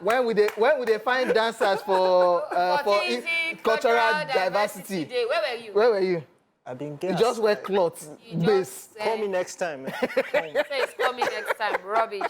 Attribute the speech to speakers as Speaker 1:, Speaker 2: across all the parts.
Speaker 1: When would they find dancers for cultural diversity?
Speaker 2: Where were you?
Speaker 1: Where were you?
Speaker 3: I didn't
Speaker 1: You
Speaker 3: get.
Speaker 1: just wear clothes. Base.
Speaker 3: Call me next time. Man.
Speaker 2: Says call me next time. Rubbish.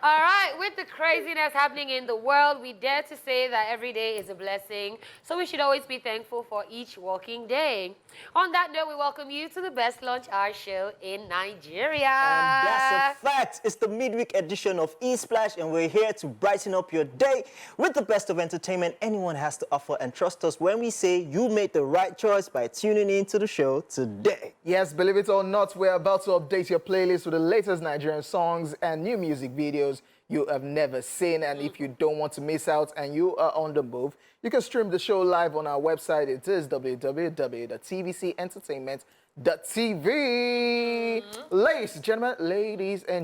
Speaker 2: All right, with the craziness happening in the world, we dare to say that every day is a blessing. So we should always be thankful for each working day. On that note, we welcome you to the best lunch hour show in Nigeria.
Speaker 3: And that's a fact. It's the midweek edition of ESplash, and we're here to brighten up your day with the best of entertainment anyone has to offer. And trust us when we say you made the right choice by tuning in to the show today.
Speaker 1: Yes, believe it or not, we're about to update your playlist with the latest Nigerian songs and new music videos you have never seen. And if you don't want to miss out and you are on the move, you can stream the show live on our website. It is www.tvcentertainment.tv. Ladies and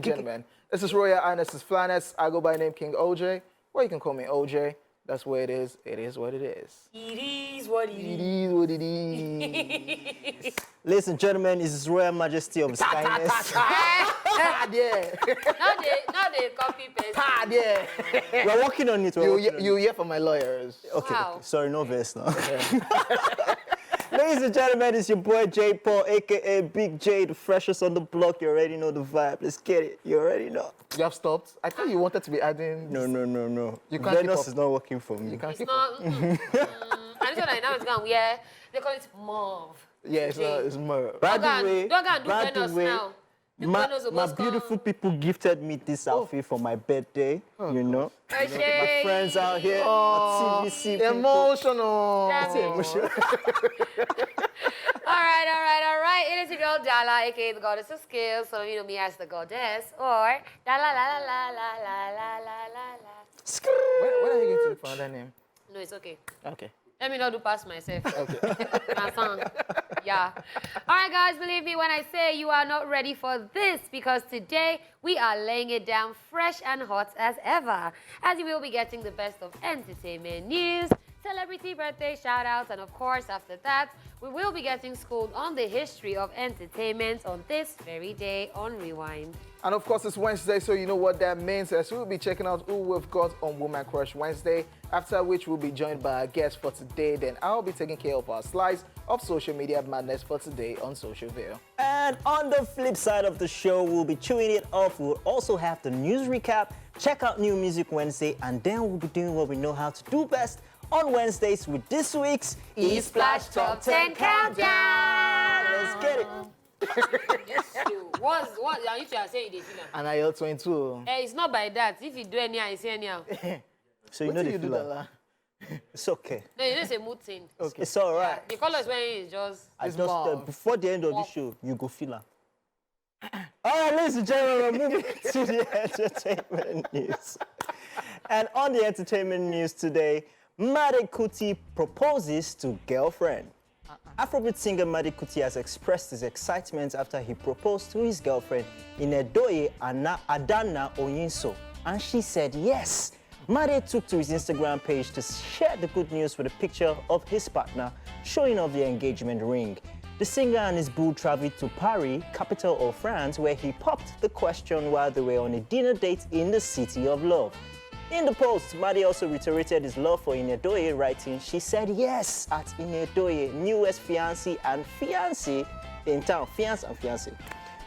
Speaker 1: gentlemen, this is Royal Highness's Flaness. I go by name King OJ, or you can call me OJ. That's where it is. It is what it is.
Speaker 2: It is what it is.
Speaker 1: It is what it is.
Speaker 3: Ladies and gentlemen, this is Royal Majesty of Skyness.
Speaker 1: Hard, yeah.
Speaker 2: Not the copy paste.
Speaker 1: Hard, yeah.
Speaker 3: We're working on it.
Speaker 1: You hear from my lawyers.
Speaker 3: Okay,
Speaker 2: Wow.
Speaker 3: okay. Sorry, no verse now. Ladies and gentlemen, it's your boy J. Paul, a.k.a. Big J, the freshest on the block. You already know the vibe. Let's get it. You already know.
Speaker 1: You have stopped? I thought you wanted to be adding...
Speaker 3: No.
Speaker 1: You can't keep
Speaker 3: Venus
Speaker 1: up.
Speaker 3: is not working for me.
Speaker 1: You can't
Speaker 2: It's
Speaker 1: keep
Speaker 2: not.
Speaker 1: up.
Speaker 2: I just like now it's gone. Yeah, they call it mauve.
Speaker 1: Yeah, it's more.
Speaker 3: By the way,
Speaker 2: Don't go and do Venus now. The Venus will
Speaker 3: my
Speaker 2: go
Speaker 3: beautiful people gifted me this outfit for my birthday. You know, my friends out here, my TVC people.
Speaker 1: Emotional.
Speaker 2: Damn it.
Speaker 3: Emotional.
Speaker 2: All right. It is your girl Dala, aka the goddess of skills. Some of you know me as the goddess, or Dala la la la la la la la la.
Speaker 1: When are you going to look for that name?
Speaker 2: No, it's okay.
Speaker 1: Okay.
Speaker 2: Let me not do past myself.
Speaker 1: Okay.
Speaker 2: My song. Yeah. All right, guys, believe me when I say you are not ready for this, because today we are laying it down fresh and hot as ever, as you will be getting the best of entertainment news, celebrity birthday shout-outs, and of course, after that, we will be getting schooled on the history of entertainment on this very day on Rewind.
Speaker 1: And of course, it's Wednesday, so you know what that means. So we'll be checking out who we've got on Woman Crush Wednesday, after which we'll be joined by our guest for today. Then I'll be taking care of our slice of social media madness for today on Social Veil.
Speaker 3: And on the flip side of the show, we'll be chewing it off. We'll also have the news recap, check out New Music Wednesday, and then we'll be doing what we know how to do best on Wednesdays with this week's
Speaker 2: ESplash Top 10 Countdown.
Speaker 3: Let's get it.
Speaker 2: Yes, you. What? If you are saying it,
Speaker 1: And I heard 22.
Speaker 2: it's not by that. If you do anyhow, you say anyhow.
Speaker 3: So you
Speaker 1: What
Speaker 3: know
Speaker 1: do
Speaker 3: the
Speaker 1: you do
Speaker 3: feeling.
Speaker 1: that?
Speaker 3: It's okay.
Speaker 2: No, it's a mood thing.
Speaker 1: Okay.
Speaker 3: It's all right.
Speaker 2: The colors when it's just.
Speaker 3: I
Speaker 1: It's
Speaker 3: just
Speaker 1: mauve.
Speaker 3: before the end of the show, you go feel her. All right, ladies and gentlemen, we're moving to the entertainment news. And on the entertainment news today, Made Kuti proposes to girlfriend. Afrobeat singer Made Kuti has expressed his excitement after he proposed to his girlfriend Inedoye Adana Oyinso, and she said yes. Made took to his Instagram page to share the good news with a picture of his partner showing off the engagement ring. The singer and his boo traveled to Paris, capital of France, where he popped the question while they were on a dinner date in the city of love. In the post, Made also reiterated his love for Inedoye, writing, "She said yes at Inedoye, newest fiancé and fiancé in town." Fiancé and fiancé.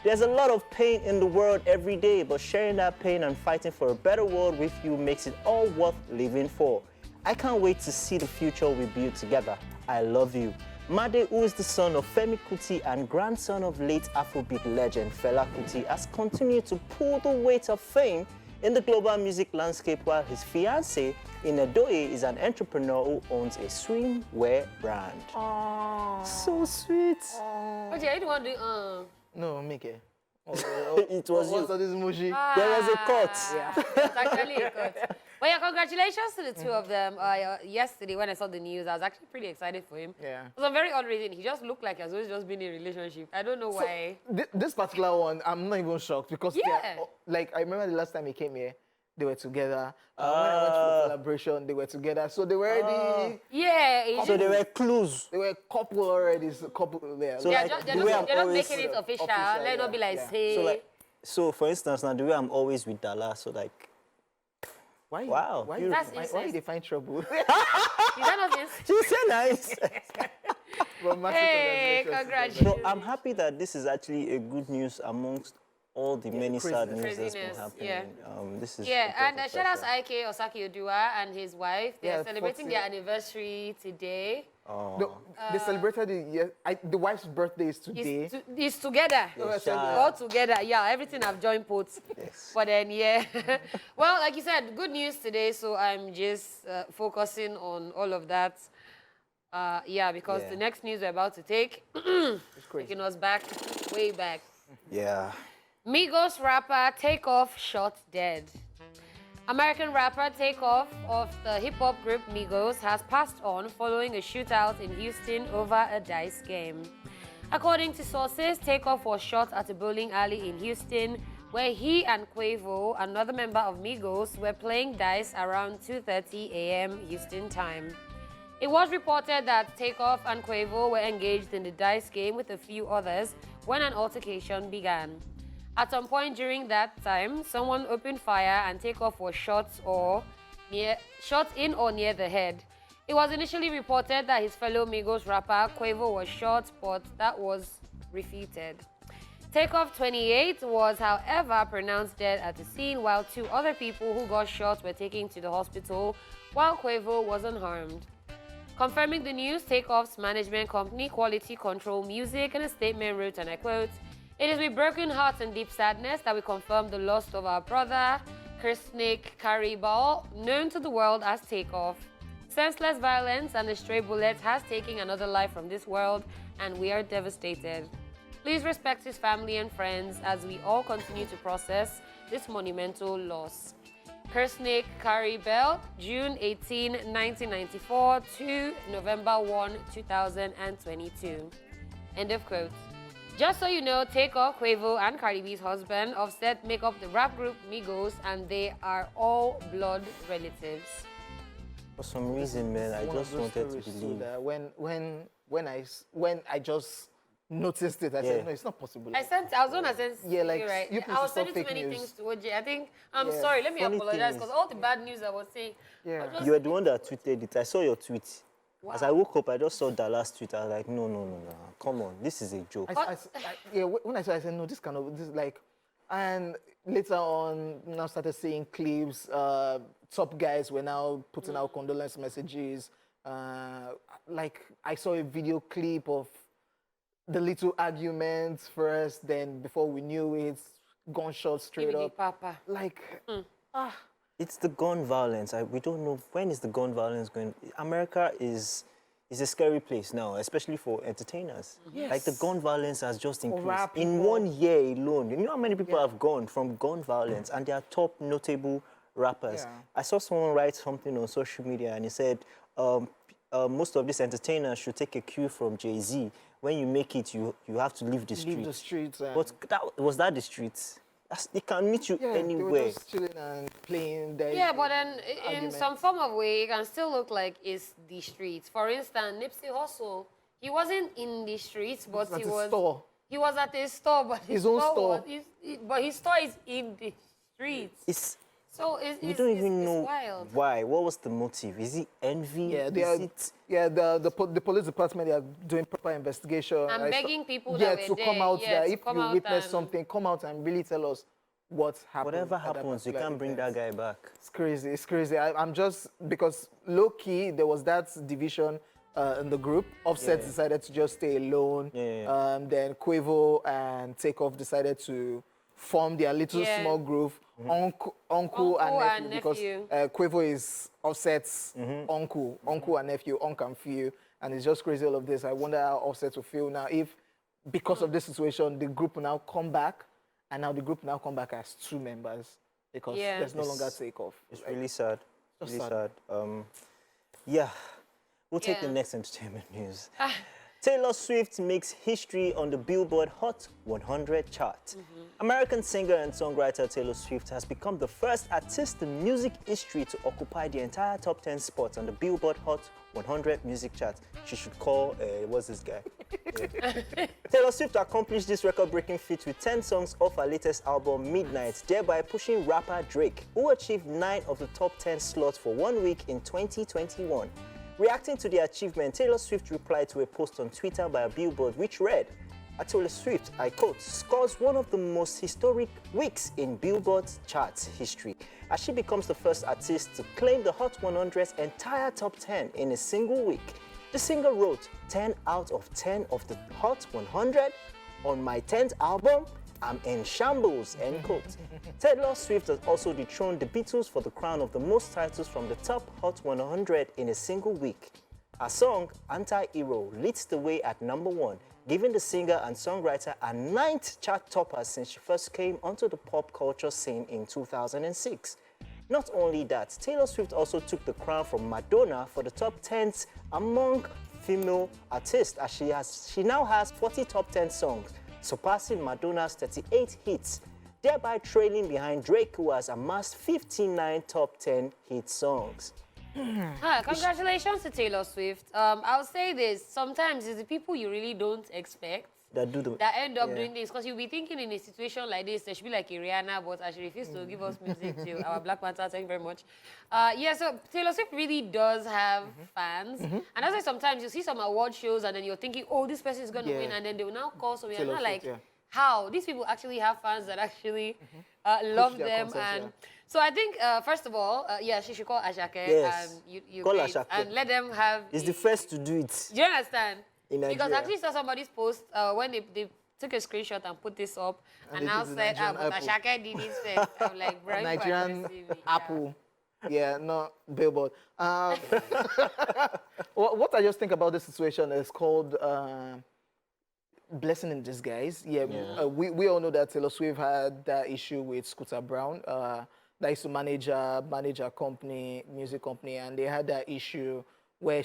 Speaker 3: There's a lot of pain in the world every day, but sharing that pain and fighting for a better world with you makes it all worth living for. I can't wait to see the future we build together. I love you. Made, who is the son of Femi Kuti and grandson of late Afrobeat legend Fela Kuti, has continued to pull the weight of fame in the global music landscape, while his fiancée, Inedoye, is an entrepreneur who owns a swimwear brand.
Speaker 1: Aww.
Speaker 3: So sweet.
Speaker 2: Okay, I don't want to.
Speaker 1: No, make it.
Speaker 3: It was you.
Speaker 1: What's all this mushy?
Speaker 3: There was a cut.
Speaker 2: It's actually a cut. But yeah, congratulations to the two of them. Yesterday, when I saw the news, I was actually pretty excited for him.
Speaker 1: Yeah.
Speaker 2: For some very odd reason, he just looked like he has always just been in a relationship. I don't know why.
Speaker 1: This particular one, I'm not even shocked because,
Speaker 2: Yeah.
Speaker 1: like, I remember the last time he came here, they were together. When I went to the celebration, they were together. So they were already,
Speaker 2: Yeah. It's
Speaker 3: So
Speaker 2: just,
Speaker 3: there were clues.
Speaker 1: they were a couple already, so a couple there.
Speaker 3: So
Speaker 2: they're
Speaker 3: like,
Speaker 2: just,
Speaker 3: the way I'm
Speaker 2: they're not
Speaker 3: always,
Speaker 2: making it official.
Speaker 1: official,
Speaker 2: Let it not be like,
Speaker 1: yeah.
Speaker 2: say.
Speaker 3: So like, So, for instance, now the way I'm always with Dala, so like,
Speaker 1: Why?
Speaker 3: Wow,
Speaker 1: Why?
Speaker 3: beautiful.
Speaker 1: Why they find trouble?
Speaker 2: Is that not this?
Speaker 3: she's so nice.
Speaker 1: Well, massive
Speaker 2: Hey,
Speaker 1: congratulations.
Speaker 2: congratulations.
Speaker 3: But I'm happy that this is actually a good news amongst all the many sad
Speaker 1: craziness.
Speaker 3: news that's been
Speaker 2: Craziness,
Speaker 3: happening.
Speaker 2: yeah.
Speaker 3: This is
Speaker 2: Yeah, and
Speaker 3: important
Speaker 2: shout out to
Speaker 3: pressure.
Speaker 2: Ike Osaki Odua and his wife. They're
Speaker 1: Yeah,
Speaker 2: celebrating
Speaker 1: 40.
Speaker 2: their anniversary today.
Speaker 1: No, they celebrated it. The wife's birthday is today.
Speaker 2: It's together.
Speaker 1: I said,
Speaker 2: All together. Yeah, everything I've joined pots.
Speaker 3: Yes.
Speaker 2: But then, yeah. Well, like you said, good news today. So I'm just focusing on all of that. Yeah, because
Speaker 3: Yeah.
Speaker 2: the next news we're about to take, taking us back, way back.
Speaker 3: Yeah.
Speaker 2: Migos rapper Takeoff shot dead. American rapper Takeoff of the hip-hop group Migos has passed on following a shootout in Houston over a dice game. According to sources, Takeoff was shot at a bowling alley in Houston where he and Quavo, another member of Migos, were playing dice around 2:30 a.m. Houston time. It was reported that Takeoff and Quavo were engaged in the dice game with a few others when an altercation began. At some point during that time, someone opened fire and Takeoff was shot in or near the head. It was initially reported that his fellow Migos rapper Quavo was shot, but that was refuted. Takeoff, 28, was however pronounced dead at the scene, while two other people who got shot were taken to the hospital, while Quavo was unharmed. Confirming the news, Takeoff's management company, Quality Control Music, in a statement wrote, and I quote, "It is with broken hearts and deep sadness that we confirm the loss of our brother, Kirsnick Caribal, known to the world as Takeoff. Senseless violence and a stray bullet has taken another life from this world, and we are devastated. Please respect his family and friends as we all continue to process this monumental loss. Kirsnick Caribal, June 18, 1994 to November 1, 2022. End of quote. Just so you know, Takeoff, Quavo, and Cardi B's husband, Offset, make up the rap group Migos, and they are all blood relatives.
Speaker 3: For some reason, man, I
Speaker 1: One of
Speaker 3: just
Speaker 1: those
Speaker 3: wanted to
Speaker 1: stories too
Speaker 3: believe.
Speaker 1: that when I just noticed it, I
Speaker 3: Yeah.
Speaker 1: said, no, it's not possible.
Speaker 2: I was going to send
Speaker 1: Yeah, like,
Speaker 2: you, right?
Speaker 1: you
Speaker 2: I
Speaker 1: people
Speaker 2: was
Speaker 1: stop
Speaker 2: sending too
Speaker 1: fake
Speaker 2: many
Speaker 1: news.
Speaker 2: things to OJ. I think, I'm
Speaker 1: Yeah.
Speaker 2: sorry, let me
Speaker 3: Funny
Speaker 2: apologize,
Speaker 3: thing
Speaker 2: because
Speaker 3: is-
Speaker 2: all the bad news I was saying,
Speaker 1: Yeah.
Speaker 2: I just-
Speaker 3: You were the one that tweeted it. I saw your tweet. As
Speaker 2: Wow.
Speaker 3: I woke up, I just saw Dallas tweet. I was like, no. Come on, this is a joke.
Speaker 1: When I saw it, I said, no, this is like, and later on, now started seeing clips. Top guys were now putting out condolence messages. Like, I saw a video clip of the little arguments first, then before we knew it, gunshots straight
Speaker 2: Give it
Speaker 1: up.
Speaker 2: Papa.
Speaker 1: Like,
Speaker 3: It's the gun violence. We don't know when is the gun violence going. America is a scary place now, especially for entertainers.
Speaker 1: Yes.
Speaker 3: Like the gun violence has just increased.
Speaker 1: rap
Speaker 3: In
Speaker 1: people.
Speaker 3: 1 year alone, you know how many people have gone from gun violence, and they are top notable rappers.
Speaker 1: Yeah.
Speaker 3: I saw someone write something on social media, and he said most of these entertainers should take a cue from Jay-Z. When you make it, you have to leave the streets.
Speaker 1: leave the streets.
Speaker 3: But was that the streets? It can meet you
Speaker 1: yeah, they were
Speaker 3: anywhere.
Speaker 1: just chilling and playing.
Speaker 2: Yeah, but then in
Speaker 1: argument.
Speaker 2: some form of way, it can still look like it's the streets. For instance, Nipsey Hussle, he wasn't in the streets, but
Speaker 1: at
Speaker 2: he
Speaker 1: his
Speaker 2: was.
Speaker 1: store.
Speaker 2: He was at his store, but
Speaker 1: His own store.
Speaker 2: But his store is in the streets. So
Speaker 3: We don't even
Speaker 2: it's
Speaker 3: know
Speaker 2: wild.
Speaker 3: why. What was the motive? Is it envy?
Speaker 1: Yeah,
Speaker 3: Is
Speaker 1: the police department, they are doing proper investigation.
Speaker 2: And begging people
Speaker 1: yeah,
Speaker 2: that
Speaker 1: to
Speaker 2: were
Speaker 1: come
Speaker 2: there,
Speaker 1: out
Speaker 2: yeah,
Speaker 1: there.
Speaker 2: to
Speaker 1: If
Speaker 2: come
Speaker 1: you
Speaker 2: out
Speaker 1: witness
Speaker 2: and-
Speaker 1: something, come out and really tell us what happened.
Speaker 3: whatever
Speaker 1: at that
Speaker 3: happens, you
Speaker 1: particular
Speaker 3: can't bring that
Speaker 1: event.
Speaker 3: guy back.
Speaker 1: It's crazy. It's crazy. I'm just, because low key, there was that division in the group. Offset
Speaker 3: Yeah.
Speaker 1: decided to just stay alone.
Speaker 3: Yeah.
Speaker 1: Then Quavo and Takeoff decided to form their little
Speaker 2: Yeah.
Speaker 1: small group. Uncle and nephew, because
Speaker 2: nephew.
Speaker 1: Quavo is Offset's uncle and nephew, uncle and feel, and it's just crazy all of this. I wonder how Offset will feel now if, because of this situation, the group will now come back, and now the group now come back as two members because
Speaker 2: Yeah.
Speaker 1: there's no longer Takeoff.
Speaker 3: It's really sad.
Speaker 1: Just
Speaker 3: Really
Speaker 1: sad.
Speaker 3: sad. Yeah, we'll take the
Speaker 2: Yeah.
Speaker 3: next entertainment news. Taylor Swift makes history on the Billboard Hot 100 chart. American singer and songwriter Taylor Swift has become the first artist in music history to occupy the entire top 10 spots on the Billboard Hot 100 music chart. She should call, what's this guy? Yeah. Taylor Swift accomplished this record-breaking feat with 10 songs off her latest album, Midnight, thereby pushing rapper Drake, who achieved 9 of the top 10 slots for 1 week in 2021. Reacting to the achievement, Taylor Swift replied to a post on Twitter by a Billboard which read, Taylor Swift, I quote, scores one of the most historic weeks in Billboard's charts history as she becomes the first artist to claim the Hot 100's entire top 10 in a single week. The singer wrote, 10 out of 10 of the Hot 100 on my 10th album, I'm in shambles, end quote. Taylor Swift has also dethroned the Beatles for the crown of the most titles from the top Hot 100 in a single week. Her song, Anti-Hero, leads the way at #1, giving the singer and songwriter a 9th chart topper since she first came onto the pop culture scene in 2006. Not only that, Taylor Swift also took the crown from Madonna for the top 10s among female artists, as she now has 40 top 10 songs, surpassing Madonna's 38 hits, thereby trailing behind Drake, who has amassed 59 top 10 hit songs.
Speaker 2: Congratulations to Taylor Swift. I'll say this, sometimes it's the people you really don't expect that end up doing this, because you'll be thinking in a situation like this, there should be like a Rihanna, but she refused to give us music to our Black Panther. Thank you very much. Yeah, so Taylor Swift really does have fans. And that's why sometimes you see some award shows and then you're thinking, oh, this person is going to win, and then they will now call somebody and not like, how? These people actually have fans that actually love them. And so I think, first of all, yeah, she should call Ashake.
Speaker 3: Yes.
Speaker 2: And you
Speaker 3: call
Speaker 2: wait,
Speaker 3: Ashake.
Speaker 2: and let them have...
Speaker 3: He's the first to do it.
Speaker 2: Do you understand?
Speaker 3: In Nigeria.
Speaker 2: Because I actually saw somebody's post when they took a screenshot and put this up and now said, Ashake did this first. I'm like, bro,
Speaker 1: Nigerian Apple. Yeah, not Billboard. What I just think about this situation is called blessing in disguise. Yeah, we all know that Taylor Swift had that issue with Scooter Brown. That used to manage a company, music company, and they had that issue where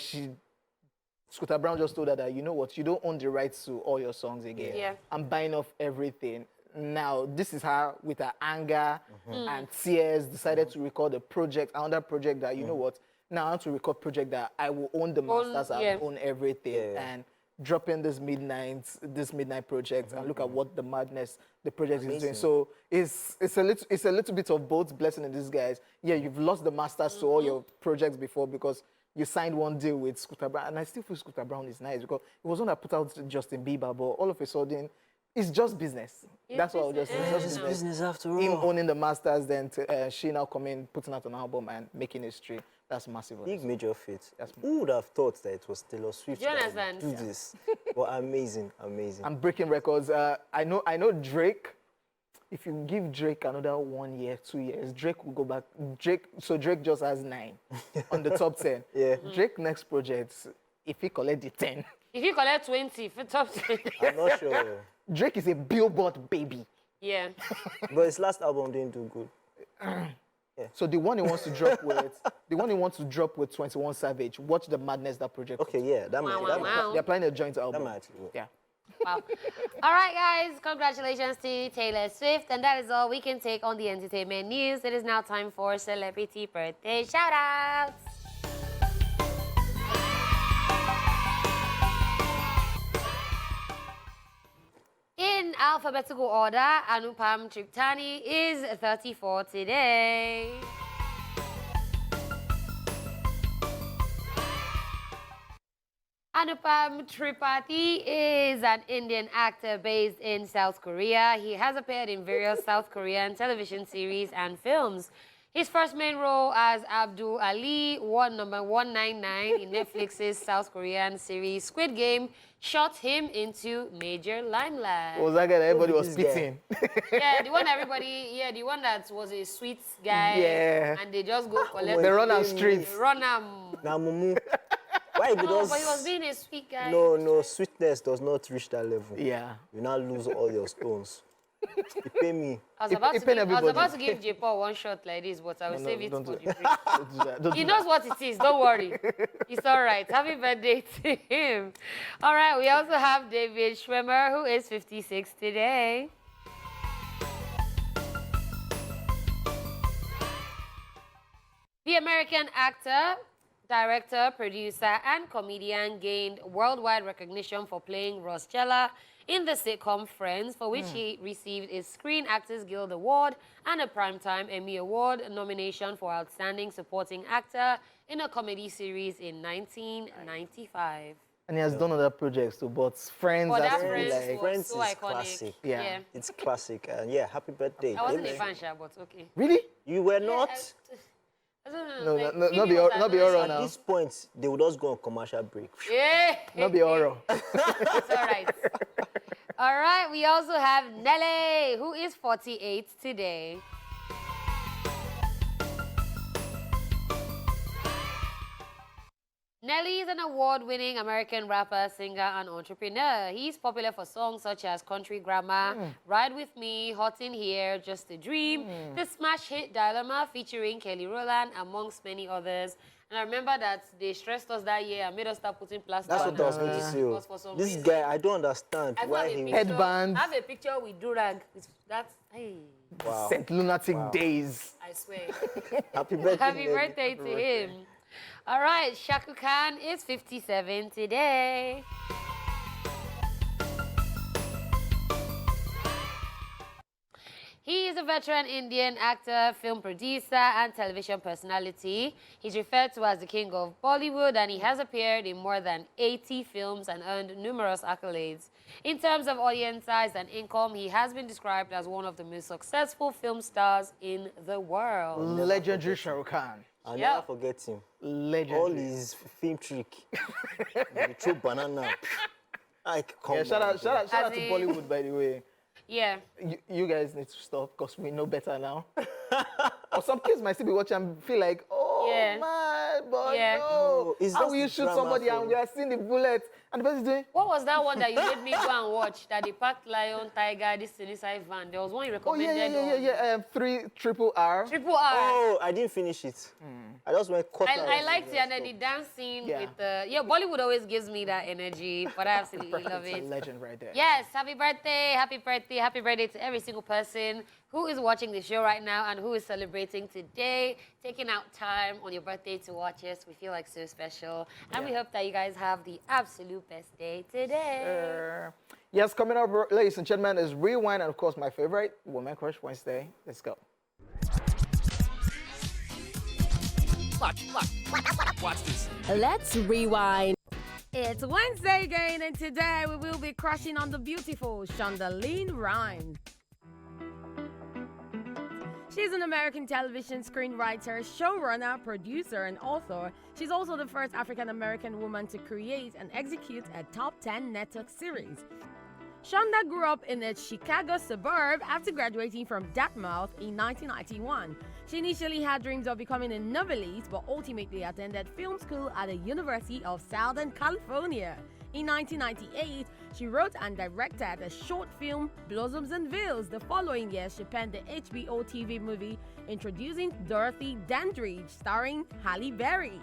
Speaker 1: Scooter Brown just told her that, you know what, you don't own the rights to all your songs again. Yeah. I'm buying off everything. Now, this is her, with her anger and tears, decided to record a project, another project that, you know what, now I want to record project that I will own the masters, I will own everything. And dropping this midnight project, and look at what the madness the project is doing. So it's a little bit of both blessing in disguise. Yeah, you've lost the masters to all your projects before because you signed one deal with Scooter Brown, and I still feel Scooter Brown is nice because it was one that put out Justin Bieber, but all of a sudden, it's just business. That's what I was just saying.
Speaker 3: It's just business after all.
Speaker 1: Him owning the masters, then she now coming, putting out an album and making history. That's massive.
Speaker 3: Big major feat. Who would have thought that it was Taylor Swift
Speaker 2: that would
Speaker 3: do this? Well, amazing.
Speaker 1: I'm breaking records. I know Drake. If you give Drake another 1 year, 2 years, Drake will go back. Drake just has 9 on the top 10. Yeah. Drake next project, if he collect the 10.
Speaker 2: If he collect 20 for top 10.
Speaker 3: I'm not sure.
Speaker 1: Drake is a Billboard baby.
Speaker 2: Yeah.
Speaker 3: But his last album didn't do good.
Speaker 1: So the one he wants to drop with 21 Savage. Watch the madness that project.
Speaker 3: Okay, yeah, that might.
Speaker 1: They're planning a joint album.
Speaker 3: That might actually work.
Speaker 2: Yeah. Wow. All right, guys. Congratulations to Taylor Swift. And that is all we can take on the entertainment news. It is now time for celebrity birthday shout-outs. In alphabetical order, Anupam Triptani is 34 today. Anupam Tripathi is an Indian actor based in South Korea. He has appeared in various South Korean television series and films. His first main role as Abdul Ali, number 199 in Netflix's South Korean series Squid Game, shot him into major limelight.
Speaker 1: Was that guy that everybody was spitting?
Speaker 2: Yeah, the one that was a sweet guy.
Speaker 1: Yeah.
Speaker 2: And they just go collect.
Speaker 1: They run on streets.
Speaker 2: Run him.
Speaker 3: Now, Mumu. Why
Speaker 2: but he was being a sweet guy.
Speaker 3: No, sweetness does not reach that level.
Speaker 1: Yeah.
Speaker 3: You now lose all your stones. You pay me.
Speaker 2: I was
Speaker 1: It-
Speaker 2: about
Speaker 1: it
Speaker 2: to
Speaker 1: pain
Speaker 2: give, I was
Speaker 1: everybody.
Speaker 2: about to give J. Paul one shot like this, but I will save it
Speaker 1: don't
Speaker 2: for
Speaker 1: do
Speaker 2: the
Speaker 1: that.
Speaker 2: break.
Speaker 1: Don't do that. Don't
Speaker 2: He
Speaker 1: do
Speaker 2: knows
Speaker 1: that.
Speaker 2: what it is. Don't worry. It's all right. Happy birthday to him. All right. We also have David Schwimmer, who is 56 today. The American actor, director, producer, and comedian gained worldwide recognition for playing Ross Geller in the sitcom Friends, for which he received a Screen Actors Guild Award and a Primetime Emmy Award nomination for Outstanding Supporting Actor in a Comedy Series in 1995.
Speaker 1: And he has done other projects too, but Friends
Speaker 2: But
Speaker 1: has
Speaker 2: that
Speaker 1: to be
Speaker 2: Friends
Speaker 1: like...
Speaker 2: was
Speaker 3: Friends
Speaker 2: so
Speaker 3: is
Speaker 2: iconic.
Speaker 3: classic.
Speaker 1: Yeah.
Speaker 3: It's classic. Yeah, happy birthday.
Speaker 2: I wasn't a
Speaker 3: David.
Speaker 2: fan, Sha, but okay.
Speaker 1: Really?
Speaker 3: You were not?
Speaker 2: I don't know.
Speaker 1: No,
Speaker 2: like,
Speaker 1: no,
Speaker 2: Phoebe
Speaker 1: be
Speaker 2: was
Speaker 1: all- not be
Speaker 2: annoying.
Speaker 1: all
Speaker 3: At
Speaker 1: now.
Speaker 3: this point, they would just go on commercial break.
Speaker 2: Yeah.
Speaker 1: Not be horror.
Speaker 2: It's all right. All right, we also have Nelly, who is 48 today. Nelly is an award-winning American rapper, singer, and entrepreneur. He's popular for songs such as Country Grammar, Ride With Me, Hot in Here, Just a Dream, the smash hit Dilemma featuring Kelly Rowland, amongst many others. And I remember that they stressed us that year and made us start putting plaster
Speaker 3: That's
Speaker 2: on
Speaker 3: what I was
Speaker 2: our
Speaker 3: going to
Speaker 2: face
Speaker 3: say.
Speaker 2: because for some
Speaker 3: This
Speaker 2: reason-
Speaker 3: guy, I don't understand
Speaker 2: I
Speaker 3: why
Speaker 2: have a
Speaker 3: he...
Speaker 2: picture-
Speaker 1: Headband.
Speaker 2: I have a picture with Durag. That's, hey,
Speaker 3: Wow.
Speaker 1: St. Lunatic Days.
Speaker 2: I swear.
Speaker 3: Happy birthday,
Speaker 2: Happy
Speaker 3: Nelly.
Speaker 2: birthday to him. All right, Shaka Khan is 57 today. He is a veteran Indian actor, film producer, and television personality. He's referred to as the king of Bollywood, and he has appeared in more than 80 films and earned numerous accolades. In terms of audience size and income, he has been described as one of the most successful film stars in the world.
Speaker 1: Legendary Shah Rukh Khan.
Speaker 3: I'll
Speaker 2: Yeah.
Speaker 3: never forget him. All
Speaker 1: Legendary.
Speaker 3: his film trick. He throw banana. Like, come
Speaker 1: Yeah, shout
Speaker 3: on,
Speaker 1: out, shout out, shout out
Speaker 2: As
Speaker 1: to
Speaker 2: in-
Speaker 1: Bollywood, by the way.
Speaker 2: Yeah.
Speaker 1: You guys need to stop because we know better now. Or some kids might still be watching and feel like, oh,
Speaker 2: Yeah.
Speaker 1: man, but
Speaker 2: Yeah.
Speaker 1: no.
Speaker 3: No, it's
Speaker 1: How
Speaker 3: just
Speaker 1: will you
Speaker 3: the
Speaker 1: shoot
Speaker 3: drama
Speaker 1: somebody and
Speaker 3: thing.
Speaker 1: we are seeing the bullet and the person is doing,
Speaker 2: What was that one that you made me go and watch? That they packed lion, tiger, this thing inside van. There was one you
Speaker 1: oh, yeah,
Speaker 2: recommended.
Speaker 1: yeah. 3 triple R.
Speaker 2: Triple R.
Speaker 3: Oh, I didn't finish it. I just went cut out.
Speaker 2: I liked it, and then the dance scene
Speaker 1: Yeah.
Speaker 2: with the... Yeah, Bollywood always gives me that energy, but I absolutely love
Speaker 1: It's a
Speaker 2: it.
Speaker 1: legend right there.
Speaker 2: Yes, happy birthday to every single person who is watching the show right now and who is celebrating today, taking out time on your birthday to watch us. We feel like so special, and we hope that you guys have the absolute best day today.
Speaker 1: Yes, coming up, ladies and gentlemen, is Rewind and, of course, my favorite, Woman Crush Wednesday. Let's go.
Speaker 4: Watch this.
Speaker 5: Let's rewind. It's Wednesday again, and today we will be crushing on the beautiful Shondaline Rhimes. She's an American television screenwriter, showrunner, producer, and author. She's also the first African-American woman to create and execute a top 10 network series. Shonda grew up in a Chicago suburb after graduating from Dartmouth in 1991. She initially had dreams of becoming a novelist, but ultimately attended film school at the University of Southern California. In 1998, she wrote and directed a short film, Blossoms and Veils. The following year, she penned the HBO TV movie introducing Dorothy Dandridge, starring Halle Berry.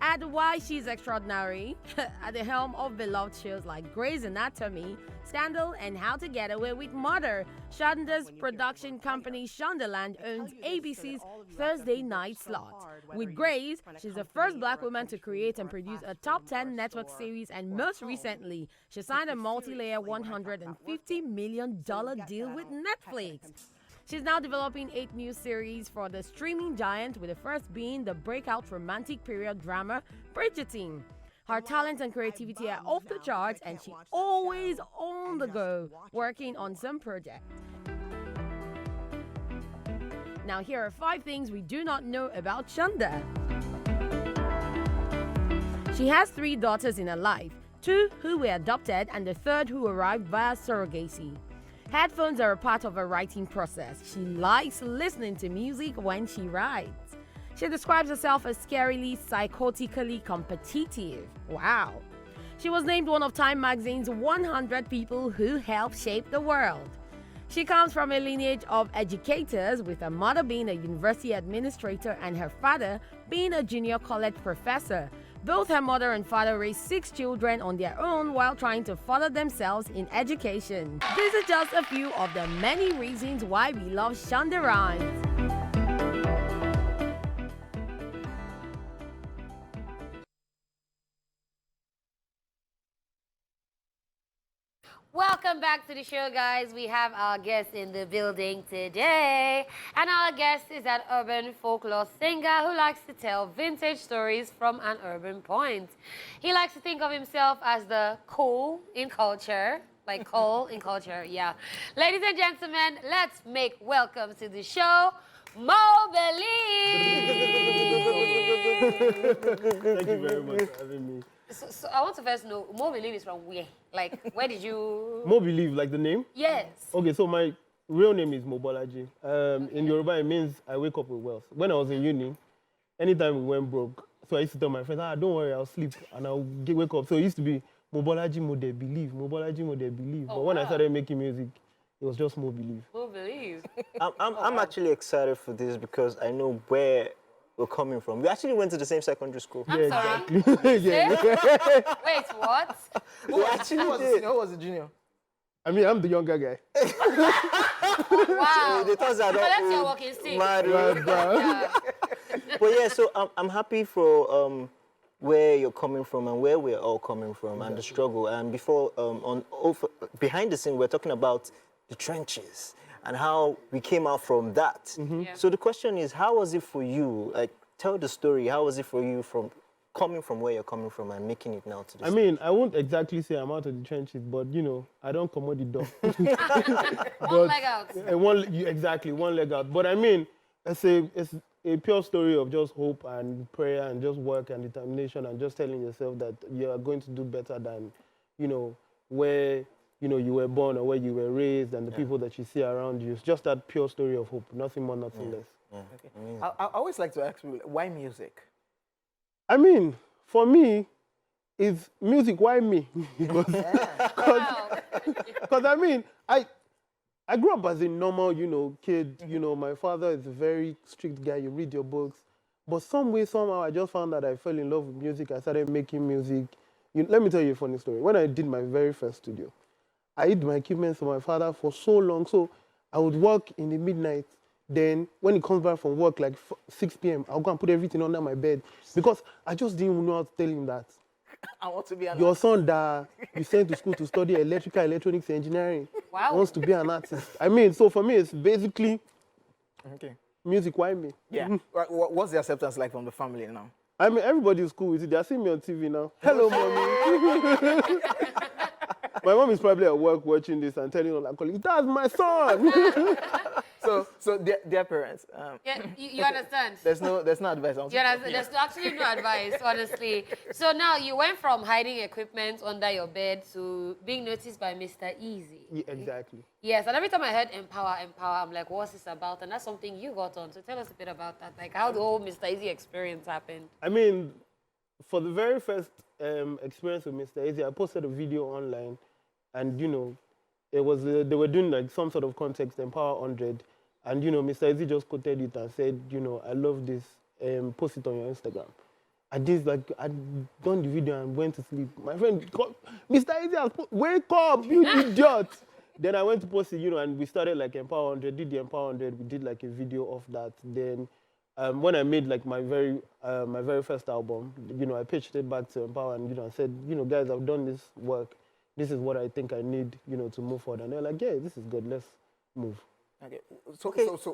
Speaker 5: And why she's extraordinary, at the helm of beloved shows like Grey's Anatomy, Scandal, and How to Get Away with Murder, Shonda's production company Shondaland owns ABC's Thursday night slot. With Grey's, she's the first black woman to create and produce a top 10 network series, and most recently, she signed a multi-layer $150 million deal with Netflix. She's now developing 8 new series for the streaming giant, with the first being the breakout romantic period drama Bridgerton. Her talent and creativity are off the charts, and she's always on the go, working on some project. Now here are 5 things we do not know about Shonda. She has 3 daughters in her life, 2 who were adopted and the third who arrived via surrogacy. Headphones are a part of her writing process. She likes listening to music when she writes. She describes herself as scarily, psychotically competitive. Wow. She was named one of Time magazine's 100 people who helped shape the world. She comes from a lineage of educators, with her mother being a university administrator and her father being a junior college professor. Both her mother and father raised 6 children on their own while trying to further themselves in education. These are just a few of the many reasons why we love Shonda Rhimes.
Speaker 2: Welcome back to the show, guys. We have our guest in the building today. And our guest is an urban folklore singer who likes to tell vintage stories from an urban point. He likes to think of himself as the cool in culture. Like cool in culture, yeah. Ladies and gentlemen, let's make welcome to the show, Mo Believe.
Speaker 4: Thank you very much for having me.
Speaker 2: So I want to first know, Mo Believe is from where? Like, where did you...
Speaker 4: Mo Believe, like the name?
Speaker 2: Yes.
Speaker 4: Okay, so my real name is Mobolaji. In Yoruba, it means I wake up with wealth. When I was in uni, anytime we went broke, so I used to tell my friends, don't worry, I'll sleep and I'll wake up. So it used to be Mobolaji Mo de Believe, Mobolaji Mo de Believe. But when I started making music, it was just Mo Believe.
Speaker 2: Mo Believe.
Speaker 3: I'm actually excited for this because I know where we're coming from. We actually went to the same secondary school.
Speaker 2: I'm sorry.
Speaker 4: Yeah.
Speaker 2: Wait, what?
Speaker 3: We actually
Speaker 1: Who was the junior?
Speaker 4: I mean, I'm the younger guy.
Speaker 2: Wow.
Speaker 3: They thought that
Speaker 2: So that's your walking stick. Yeah.
Speaker 3: But yeah, so I'm happy for where you're coming from and where we're all coming from and the struggle. And before, behind the scene, we're talking about the trenches and how we came out from that.
Speaker 2: Yeah.
Speaker 3: So the question is, how was it for you? Like, tell the story. How was it for you from coming from where you're coming from and making it now to this?
Speaker 4: I mean, I won't exactly say I'm out of the trenches, but you know, I don't come out the door.
Speaker 2: One leg out.
Speaker 4: Exactly, one leg out. But I mean, it's a pure story of just hope and prayer and just work and determination and just telling yourself that you are going to do better than, you know, where, you know, you were born or where you were raised and the people that you see around you. It's just that pure story of hope, nothing more, nothing less.
Speaker 3: Yeah.
Speaker 1: Okay. I always like to ask you, why music?
Speaker 4: I mean, for me, it's music. Why me? Because I mean, I grew up as a normal, you know, kid. You know, my father is a very strict guy. You read your books, but some way, somehow, I just found that I fell in love with music. I started making music. Let me tell you a funny story. When I did my very first studio, I hid my equipment from my father for so long. So I would work in the midnight. Then when he comes back from work, like 6 p.m., I'll go and put everything under my bed because I just didn't know how to tell him that.
Speaker 1: I want to be an
Speaker 4: Your son that you sent to school to study electronics engineering wants to be an artist. I mean, so for me, it's basically music. Why me?
Speaker 1: Yeah. What's the acceptance like from the family now?
Speaker 4: I mean, everybody's cool with it. They're seeing me on TV now. Hello, mommy. My mom is probably at work watching this and telling all her colleagues, that's my son.
Speaker 1: So their parents.
Speaker 2: Yeah, you understand?
Speaker 1: There's no advice.
Speaker 2: There's actually no advice, honestly. So now you went from hiding equipment under your bed to being noticed by Mr. Easy.
Speaker 4: Yeah, exactly.
Speaker 2: Yes, and every time I heard empower, I'm like, what's this about? And that's something you got on. So tell us a bit about that. Like how the whole Mr. Easy experience happened.
Speaker 4: I mean, for the very first experience with Mr. Easy, I posted a video online, and you know, it was they were doing like some sort of context, Empower 100. And, you know, Mr. Easy just quoted it and said, you know, I love this, post it on your Instagram. I did, like, I'd done the video and went to sleep. My friend called, Mr. Easy has wake up, you idiot. Then I went to post it, you know, and we started, like, Empower 100, did the Empower 100, we did, like, a video of that. Then when I made, like, my very first album, you know, I pitched it back to Empower and, you know, I said, you know, guys, I've done this work. This is what I think I need, you know, to move forward. And they're like, yeah, this is good, let's move.
Speaker 1: Okay. So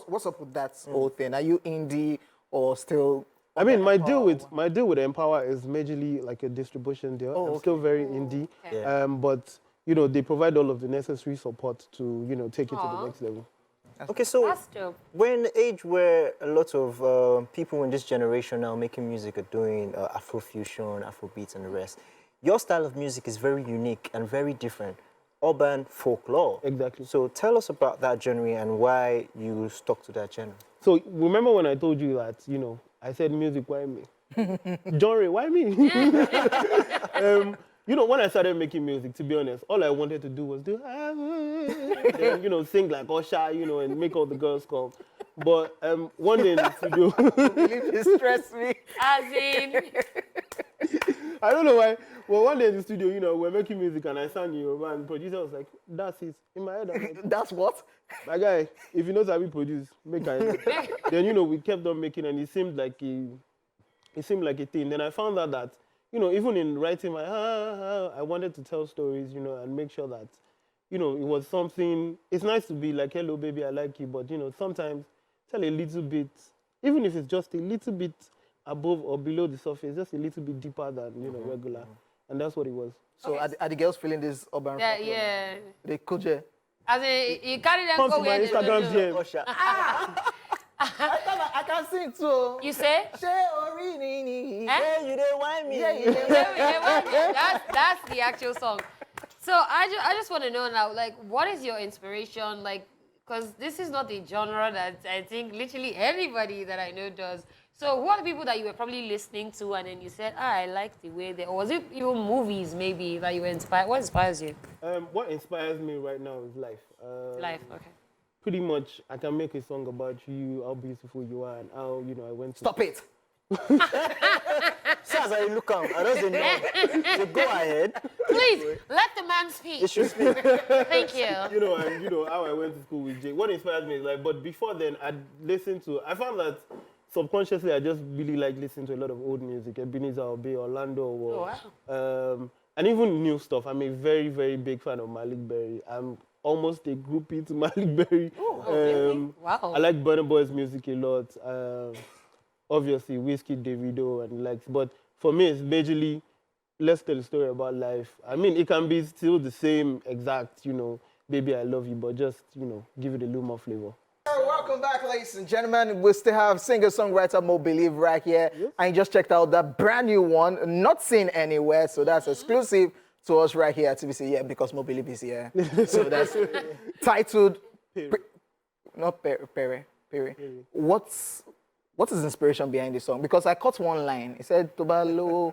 Speaker 1: what's up with that whole thing? Are you indie or still?
Speaker 4: I mean, my deal with Empower is majorly like a distribution deal. I'm still very indie, but you know they provide all of the necessary support to take it to the next level.
Speaker 3: Okay, so
Speaker 2: That's dope.
Speaker 3: we're in the age where a lot of people in this generation now making music are doing Afrofusion, Afrobeats, and the rest. Your style of music is very unique and very different. Urban folklore.
Speaker 4: Exactly.
Speaker 3: So tell us about that genre and why you stuck to that genre.
Speaker 4: So remember when I told you that, I said music, why me? Genre, why me? you know, when I started making music, to be honest, all I wanted to do was do, then, you know, sing like Usher, you know, and make all the girls come. But one day in the studio,
Speaker 1: You stress me.
Speaker 2: As in,
Speaker 4: I don't know why. Well, one day in the studio, you know, we're making music and I sang Yoruba and the producer was like, that's it. In my head, I'm like,
Speaker 1: That's what?
Speaker 4: my guy, if you know how we produce, make I. Then, you know, we kept on making and it seemed like a thing. Then I found out that, you know, even in writing my, I wanted to tell stories, you know, and make sure that, you know, it was something. It's nice to be like, hello, baby, I like you. But, you know, sometimes tell a little bit, even if it's just a little bit above or below the surface, just a little bit deeper than, you know, regular. And that's what it was.
Speaker 1: So are the girls feeling this urban
Speaker 2: yeah,
Speaker 1: folklore?
Speaker 2: yeah.
Speaker 1: They kuje.
Speaker 2: As in, you carry them
Speaker 4: Come
Speaker 2: go
Speaker 4: to my
Speaker 2: where they
Speaker 4: Instagram
Speaker 2: don't know.
Speaker 4: DM.
Speaker 3: Usher.
Speaker 1: I can sing too.
Speaker 2: You say?
Speaker 1: Eh?
Speaker 3: Hey, you didn't want me.
Speaker 2: That's the actual song. So I just want to know now, like, what is your inspiration? Like, because this is not a genre that I think literally everybody that I know does. So who are the people that you were probably listening to and then you said, I like the way they, or was it even movies maybe that you were inspired? What inspires you?
Speaker 4: What inspires me right now is life.
Speaker 2: Life, okay.
Speaker 4: Pretty much, I can make a song about you, how beautiful you are, and how, you know, I went to...
Speaker 1: Stop it.
Speaker 3: So as I look out, I don't say no. So go ahead.
Speaker 2: Please, let the man speak.
Speaker 3: It should speak.
Speaker 2: Thank you.
Speaker 4: You know, and you know, how I went to school with Jay. What inspires me is like, but before then, I found that subconsciously, I just really like listening to a lot of old music, Ebenezer Obey, Orlando, or,
Speaker 2: wow.
Speaker 4: and even new stuff. I'm a very, very big fan of Malik Berry. I'm almost a groupie to Malik Berry.
Speaker 2: Really? Wow.
Speaker 4: I like Burna Boy's music a lot. Obviously, Whiskey, Davido, and the likes. But for me, it's majorly, let's tell a story about life. I mean, it can be still the same exact, you know, baby, I love you, but just, you know, give it a little more flavor.
Speaker 1: Welcome back, ladies and gentlemen. We still have singer-songwriter Mo Believe right here.
Speaker 4: Yes.
Speaker 1: And you just checked out that brand new one, not seen anywhere. So that's exclusive to us right here at TVC. Yeah, because Mo Believe is here. So that's titled... Not Pere. What is the inspiration behind this song? Because I caught one line. It said, Tobalo,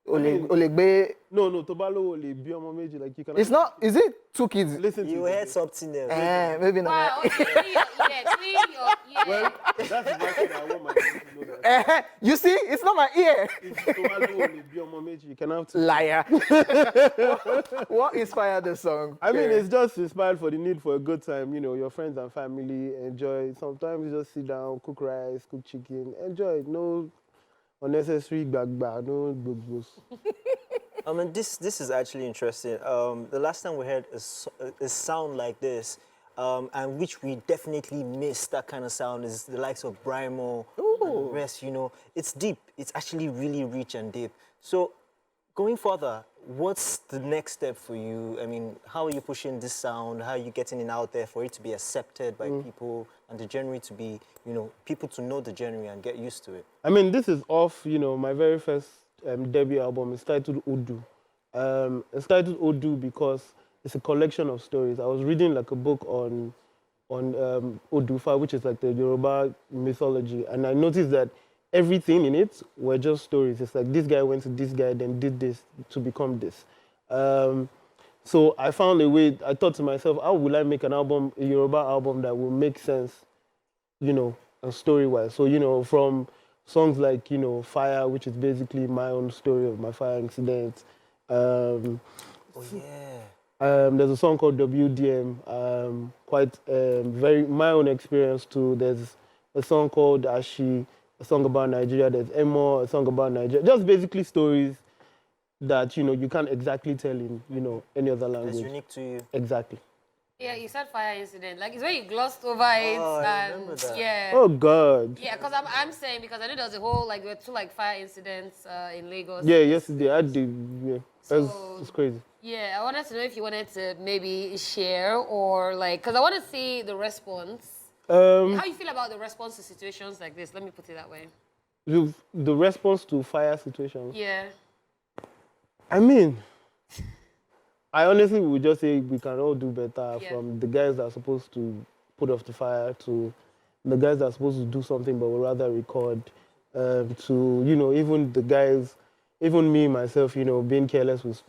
Speaker 1: Olegbe.
Speaker 4: No, Tobalo Ole, Biomo Meji, like you can...
Speaker 1: It's not... Is it two kids?
Speaker 4: Listen to
Speaker 3: You
Speaker 4: it.
Speaker 3: heard something else.
Speaker 1: Maybe not.
Speaker 2: Wow, okay, clean your
Speaker 4: Well, that's the one thing I want my friends to know that.
Speaker 1: You see? It's not my ear.
Speaker 4: It's Tobalo Ole, Biomo Meji. You can have to...
Speaker 1: Liar. What inspired the song?
Speaker 4: I mean, it's just inspired for the need for a good time. You know, your friends and family enjoy. Sometimes you just sit down, cook rice, cook chicken, enjoy. No unnecessary bagba, no books.
Speaker 3: I mean, this is actually interesting. The last time we heard a sound like this, and which we definitely missed that kind of sound, is the likes of Brymo and the rest, you know. It's deep. It's actually really rich and deep. So going further, what's the next step for you? I mean, how are you pushing this sound? How are you getting it out there for it to be accepted by people and the genre to be, you know, people to know the genre and get used to it?
Speaker 4: I mean, this is off, you know, my very first debut album. It's titled Odu. It's titled Odu because it's a collection of stories. I was reading like a book on Odufa, which is like the Yoruba mythology, and I noticed that everything in it were just stories. It's like this guy went to this guy, then did this to become this. So I found a way. I thought to myself, how will I make an album, a Yoruba album that will make sense, you know, story-wise? So, you know, from songs like, you know, Fire, which is basically my own story of my fire incident. There's a song called WDM, very my own experience too. There's a song called Ashi, a song about Nigeria. There's Emo, a song about Nigeria. Just basically stories that, you know, you can't exactly tell in, you know, any other language.
Speaker 3: It's unique to you.
Speaker 4: Exactly.
Speaker 2: Yeah, you said fire incident. Like, it's when you glossed over it.
Speaker 3: Oh, I
Speaker 2: and
Speaker 3: remember that.
Speaker 2: Yeah.
Speaker 4: Oh, God.
Speaker 2: Yeah, because I'm saying, because I know there was a whole, like, there were two, like, fire incidents in Lagos.
Speaker 4: Yeah, yesterday I did. Yeah,
Speaker 2: So-
Speaker 4: it's crazy.
Speaker 2: Yeah, I wanted to know if you wanted to maybe share or, like, because I want to see the response. How you feel about the response to situations like this? Let me put it that way.
Speaker 4: The response to fire situations.
Speaker 2: Yeah.
Speaker 4: I mean, I honestly would just say we can all do better,
Speaker 2: Yeah.
Speaker 4: from the guys that are supposed to put off the fire to the guys that are supposed to do something but would rather record, to, you know, even the guys even me myself, being careless with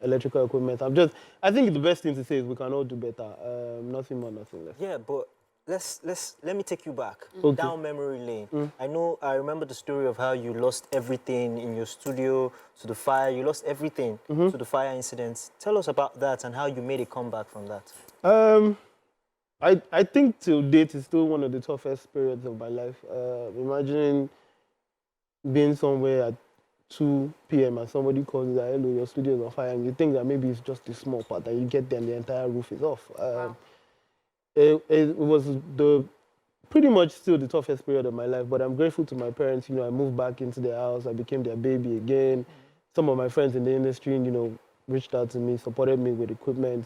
Speaker 4: electrical equipment. I think the best thing to say is we can all do better. Nothing more, nothing less.
Speaker 3: Yeah, but let me take you back
Speaker 4: Okay.
Speaker 3: down memory lane. I remember the story of how you lost everything in your studio to the fire. You lost everything to the fire incidents. Tell us about that and how you made a comeback from that.
Speaker 4: I think till date is still one of the toughest periods of my life. Imagining being somewhere at 2 p.m. and somebody calls you that, hello, your studio is on fire, and you think that maybe it's just a small part, and you get there and the entire roof is off. It was pretty much still the toughest period of my life, but I'm grateful to my parents. I moved back into their house, I became their baby again. Some of my friends in the industry, reached out to me, supported me with equipment.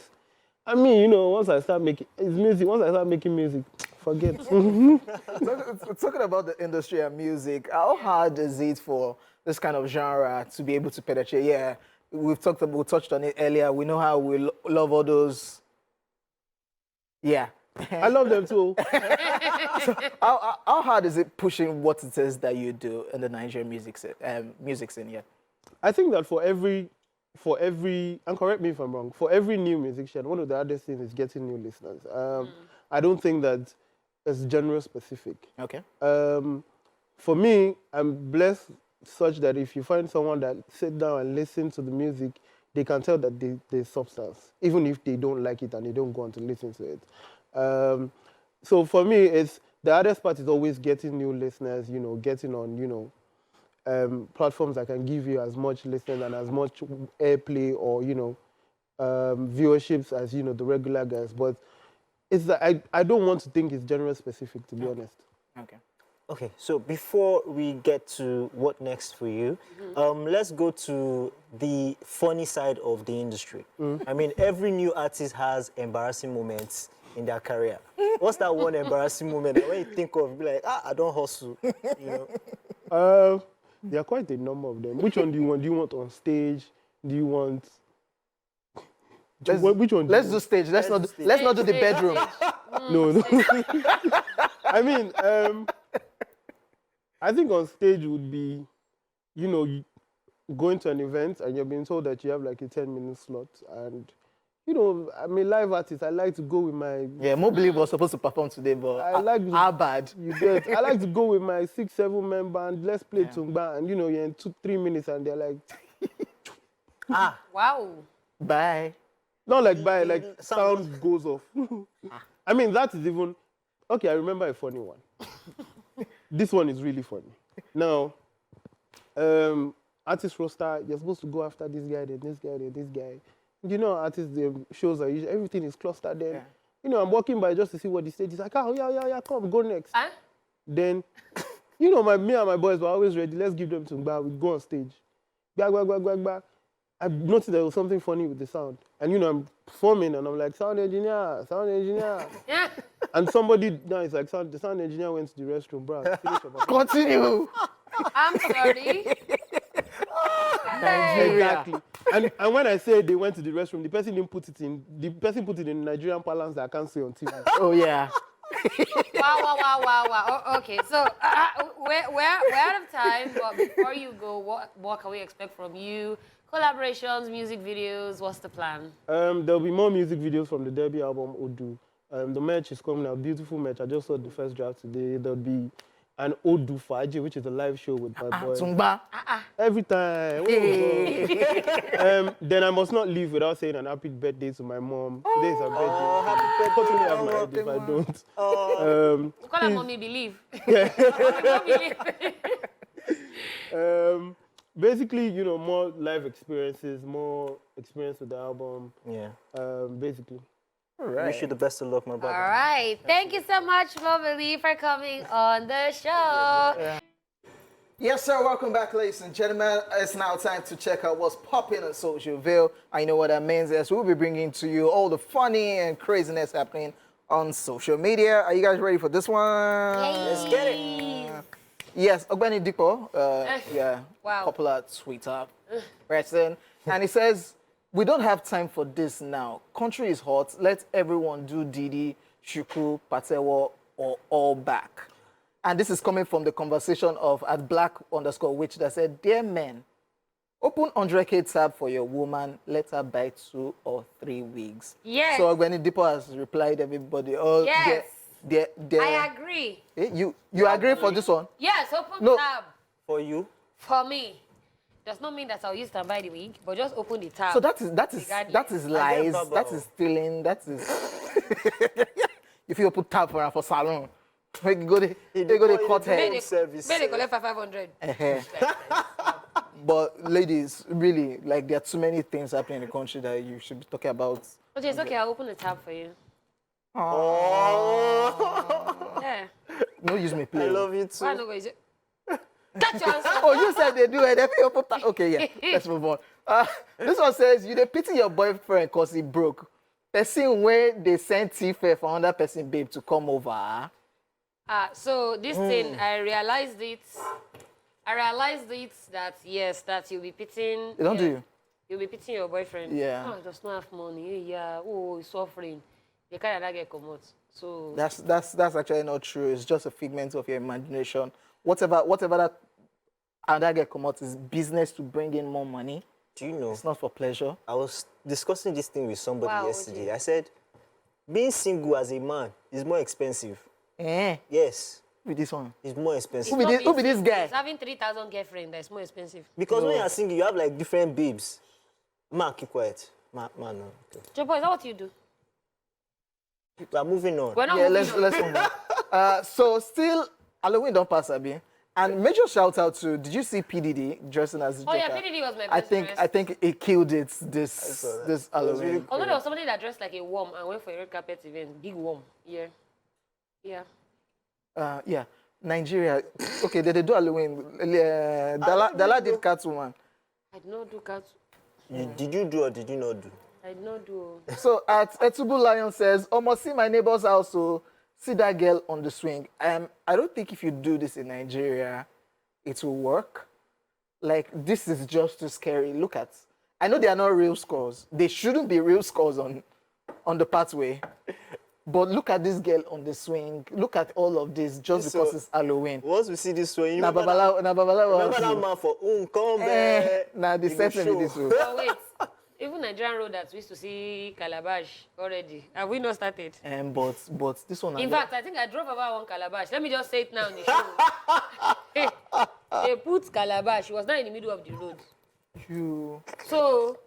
Speaker 4: I mean, once I start making music, forget.
Speaker 1: Talking about the industry and music, how hard is it for this kind of genre to be able to penetrate? Yeah, we touched on it earlier. We know how we love all those. Yeah.
Speaker 4: I love them too.
Speaker 1: So how hard is it pushing what it is that you do in the Nigerian music scene? Yeah.
Speaker 4: I think that for every, and correct me if I'm wrong, for every new musician, one of the hardest things is getting new listeners. I don't think that it's genre specific.
Speaker 1: Okay.
Speaker 4: For me, I'm blessed such that if you find someone that sit down and listen to the music, they can tell that there's substance, even if they don't like it and they don't go on to listen to it. So for me, the hardest part is always getting new listeners, getting on, platforms that can give you as much listening and as much airplay or, viewerships as, the regular guys. But it's that I don't want to think it's genre specific, to be honest.
Speaker 1: Okay.
Speaker 3: Okay, so before we get to what next for you, let's go to the funny side of the industry. I mean, every new artist has embarrassing moments in their career. What's that one embarrassing moment that when you think of, be like, I don't hustle,
Speaker 4: There are quite a number of them. Which one do you want? Do you want on stage? Do you want... Which one?
Speaker 1: Let's do stage. Let's not do the bedroom.
Speaker 4: No. I mean, I think on stage would be, you going to an event and you're being told that you have like a 10-minute slot. And, I'm a live artist. I like to go with my...
Speaker 1: Yeah, Mobile was supposed to perform today, but how bad?
Speaker 4: You get. I like to go with my 6-7-man band. Let's play Tungba. And, you're in 2-3 minutes and they're like...
Speaker 2: Wow.
Speaker 1: Bye.
Speaker 4: Not like bye, like sound goes off. I mean, that is even... Okay, I remember a funny one. This one is really funny. Now, artist roster, you're supposed to go after this guy, then this guy, then this guy. Artists, the shows are usually, everything is clustered then.
Speaker 1: Yeah.
Speaker 4: I'm walking by just to see what the stage is like. Oh, yeah, come, go next.
Speaker 2: Huh?
Speaker 4: Then, me and my boys were always ready. Let's give them to Mba. We go on stage. Bah. I noticed there was something funny with the sound. And, I'm performing and I'm like, sound engineer.
Speaker 2: Yeah.
Speaker 4: And somebody now is like, the sound engineer went to the restroom, bro.
Speaker 1: Continue.
Speaker 2: I'm sorry.
Speaker 1: Nigeria.
Speaker 4: Exactly. And when I say they went to the restroom, the person didn't put it in. The person put it in Nigerian parlance that I can't say on TV.
Speaker 1: Oh yeah.
Speaker 2: Wow. Okay, so we're out of time, but before you go, what can we expect from you? Collaborations, music videos, what's the plan?
Speaker 4: There'll be more music videos from the debut album, Odu. The merch is coming out, beautiful merch. I just saw the first draft today. There'll be an Odu Faji, which is a live show with my boy.
Speaker 1: Tungba.
Speaker 4: Every time. Then I must not leave without saying an happy birthday to my mom. Today is her birthday.
Speaker 3: Happy birthday.
Speaker 4: Fortunately, I have my ID if I don't.
Speaker 2: Call her mommy believe.
Speaker 4: Basically, more live experiences, more experience with the album.
Speaker 3: Yeah.
Speaker 4: Basically.
Speaker 1: All right.
Speaker 3: Wish you the best of luck, my brother.
Speaker 2: All right. Thank you so much, Mobile, for coming on the show.
Speaker 1: Yes, sir. Welcome back, ladies and gentlemen. It's now time to check out what's popping on Socialville. I know what that means is we'll be bringing to you all the funny and craziness happening on social media. Are you guys ready for this one?
Speaker 3: Let's get it.
Speaker 1: Yes, Ogbeni Dipo,
Speaker 2: Wow.
Speaker 1: popular Twitter person, and he says, "We don't have time for this now. Country is hot. Let everyone do Didi, Shuku, Patewo, or all back." And this is coming from the conversation of at black_witch that said, dear men, open 100K tab for your woman, let her buy 2 or 3 wigs.
Speaker 2: Yes.
Speaker 1: So when Dipo has replied, everybody, oh,
Speaker 2: Yes. I
Speaker 1: I
Speaker 2: agree.
Speaker 1: You agree for this one?
Speaker 2: Yes, open
Speaker 1: No.
Speaker 2: tab.
Speaker 3: For you?
Speaker 2: For me. Does not mean that I'll use to buy the wig, but just open the tab.
Speaker 1: So that is
Speaker 2: Regardless.
Speaker 1: lies,
Speaker 3: Baba.
Speaker 1: that is stealing, that is if you put tab for salon, you go to cut
Speaker 2: May
Speaker 1: hair.
Speaker 2: they collect for 500.
Speaker 1: But ladies, really, like there are too many things happening in the country that you should be talking about.
Speaker 2: Okay, it's okay. I'll open the tab for you.
Speaker 3: Oh.
Speaker 2: Yeah.
Speaker 1: No use me play.
Speaker 3: I love you too.
Speaker 2: Why not go? Is it? That's your answer.
Speaker 1: Oh, you said they do it. They pay open tab. Okay, yeah. Let's move on. This one says you dey pity your boyfriend because he broke. Person where they send T-Fair for another person babe to come over.
Speaker 2: So this thing, I realized it that yes, that you'll be pitying.
Speaker 1: They don't do you.
Speaker 2: You'll be pitying your boyfriend.
Speaker 1: Yeah.
Speaker 2: Oh, he does not have money. Yeah. Oh, he's suffering. They can't get come out. So
Speaker 1: That's actually not true. It's just a figment of your imagination. Whatever that other get come out is business to bring in more money.
Speaker 3: Do you know?
Speaker 1: It's not for pleasure.
Speaker 3: I was discussing this thing with somebody
Speaker 2: Wow,
Speaker 3: yesterday.
Speaker 2: OJ.
Speaker 3: I said, being single as a man is more expensive.
Speaker 1: Eh?
Speaker 3: Yes,
Speaker 1: With this one.
Speaker 3: it's more expensive.
Speaker 1: Who be this guy?
Speaker 2: He's having 3,000 girlfriend. That's more expensive.
Speaker 3: Because when you're single, you have like different babes. Man, keep quiet. Man, no. Okay.
Speaker 2: Jopo, is that what you do?
Speaker 3: We are moving on.
Speaker 2: We're not
Speaker 1: Yeah,
Speaker 2: moving
Speaker 1: let's
Speaker 2: on.
Speaker 1: move on. So still, Halloween don't pass, Abi. And major shout out to, did you see PDD dressing as
Speaker 2: Oh yeah,
Speaker 1: Joker?
Speaker 2: PDD was my best
Speaker 1: I think he killed it this
Speaker 3: saw that.
Speaker 1: this Halloween.
Speaker 3: really
Speaker 2: Although there was somebody that dressed like a worm and went for a red carpet event. Big worm. Yeah. Yeah.
Speaker 1: Yeah, Nigeria. Okay, they do Halloween. Dala did Catwoman.
Speaker 2: I did not do cat.
Speaker 3: Did you do or did you not do?
Speaker 2: I did not do.
Speaker 1: So at Etubu Lion says, almost see my neighbor's house, so see that girl on the swing. I don't think if you do this in Nigeria, it will work. Like, this is just too scary. Look at, I know they are not real scores. They shouldn't be real scores on the pathway. But look at this girl on the swing. Look at all of this just
Speaker 3: So,
Speaker 1: because it's Halloween.
Speaker 3: Once we see this one, you
Speaker 1: Na
Speaker 3: remember
Speaker 1: Babalawo
Speaker 3: remember that man for come back.
Speaker 1: Nah, the
Speaker 3: He go
Speaker 1: setting
Speaker 3: show.
Speaker 1: is this way.
Speaker 2: But wait, even Nigerian roaders, we used to see Calabash already. Have we not started?
Speaker 1: But this one.
Speaker 2: In fact, I think I drove about one Calabash. Let me just say it now in the show. They put Calabash. She was not in the middle of the road.
Speaker 1: you.
Speaker 2: So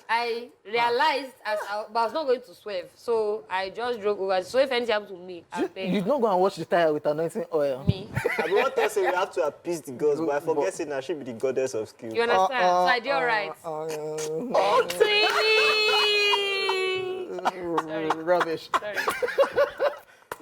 Speaker 2: I realized but I was not going to swerve. So I just drove over. So if anything happened to me, I
Speaker 1: You
Speaker 2: beg
Speaker 1: not go and wash the tire with anointing oil.
Speaker 2: me.
Speaker 3: I want to say we have to appease the gods, but I forget saying that she be the goddess of skill.
Speaker 2: You understand? So I did all right. Sorry.
Speaker 1: Rubbish.
Speaker 2: Sorry.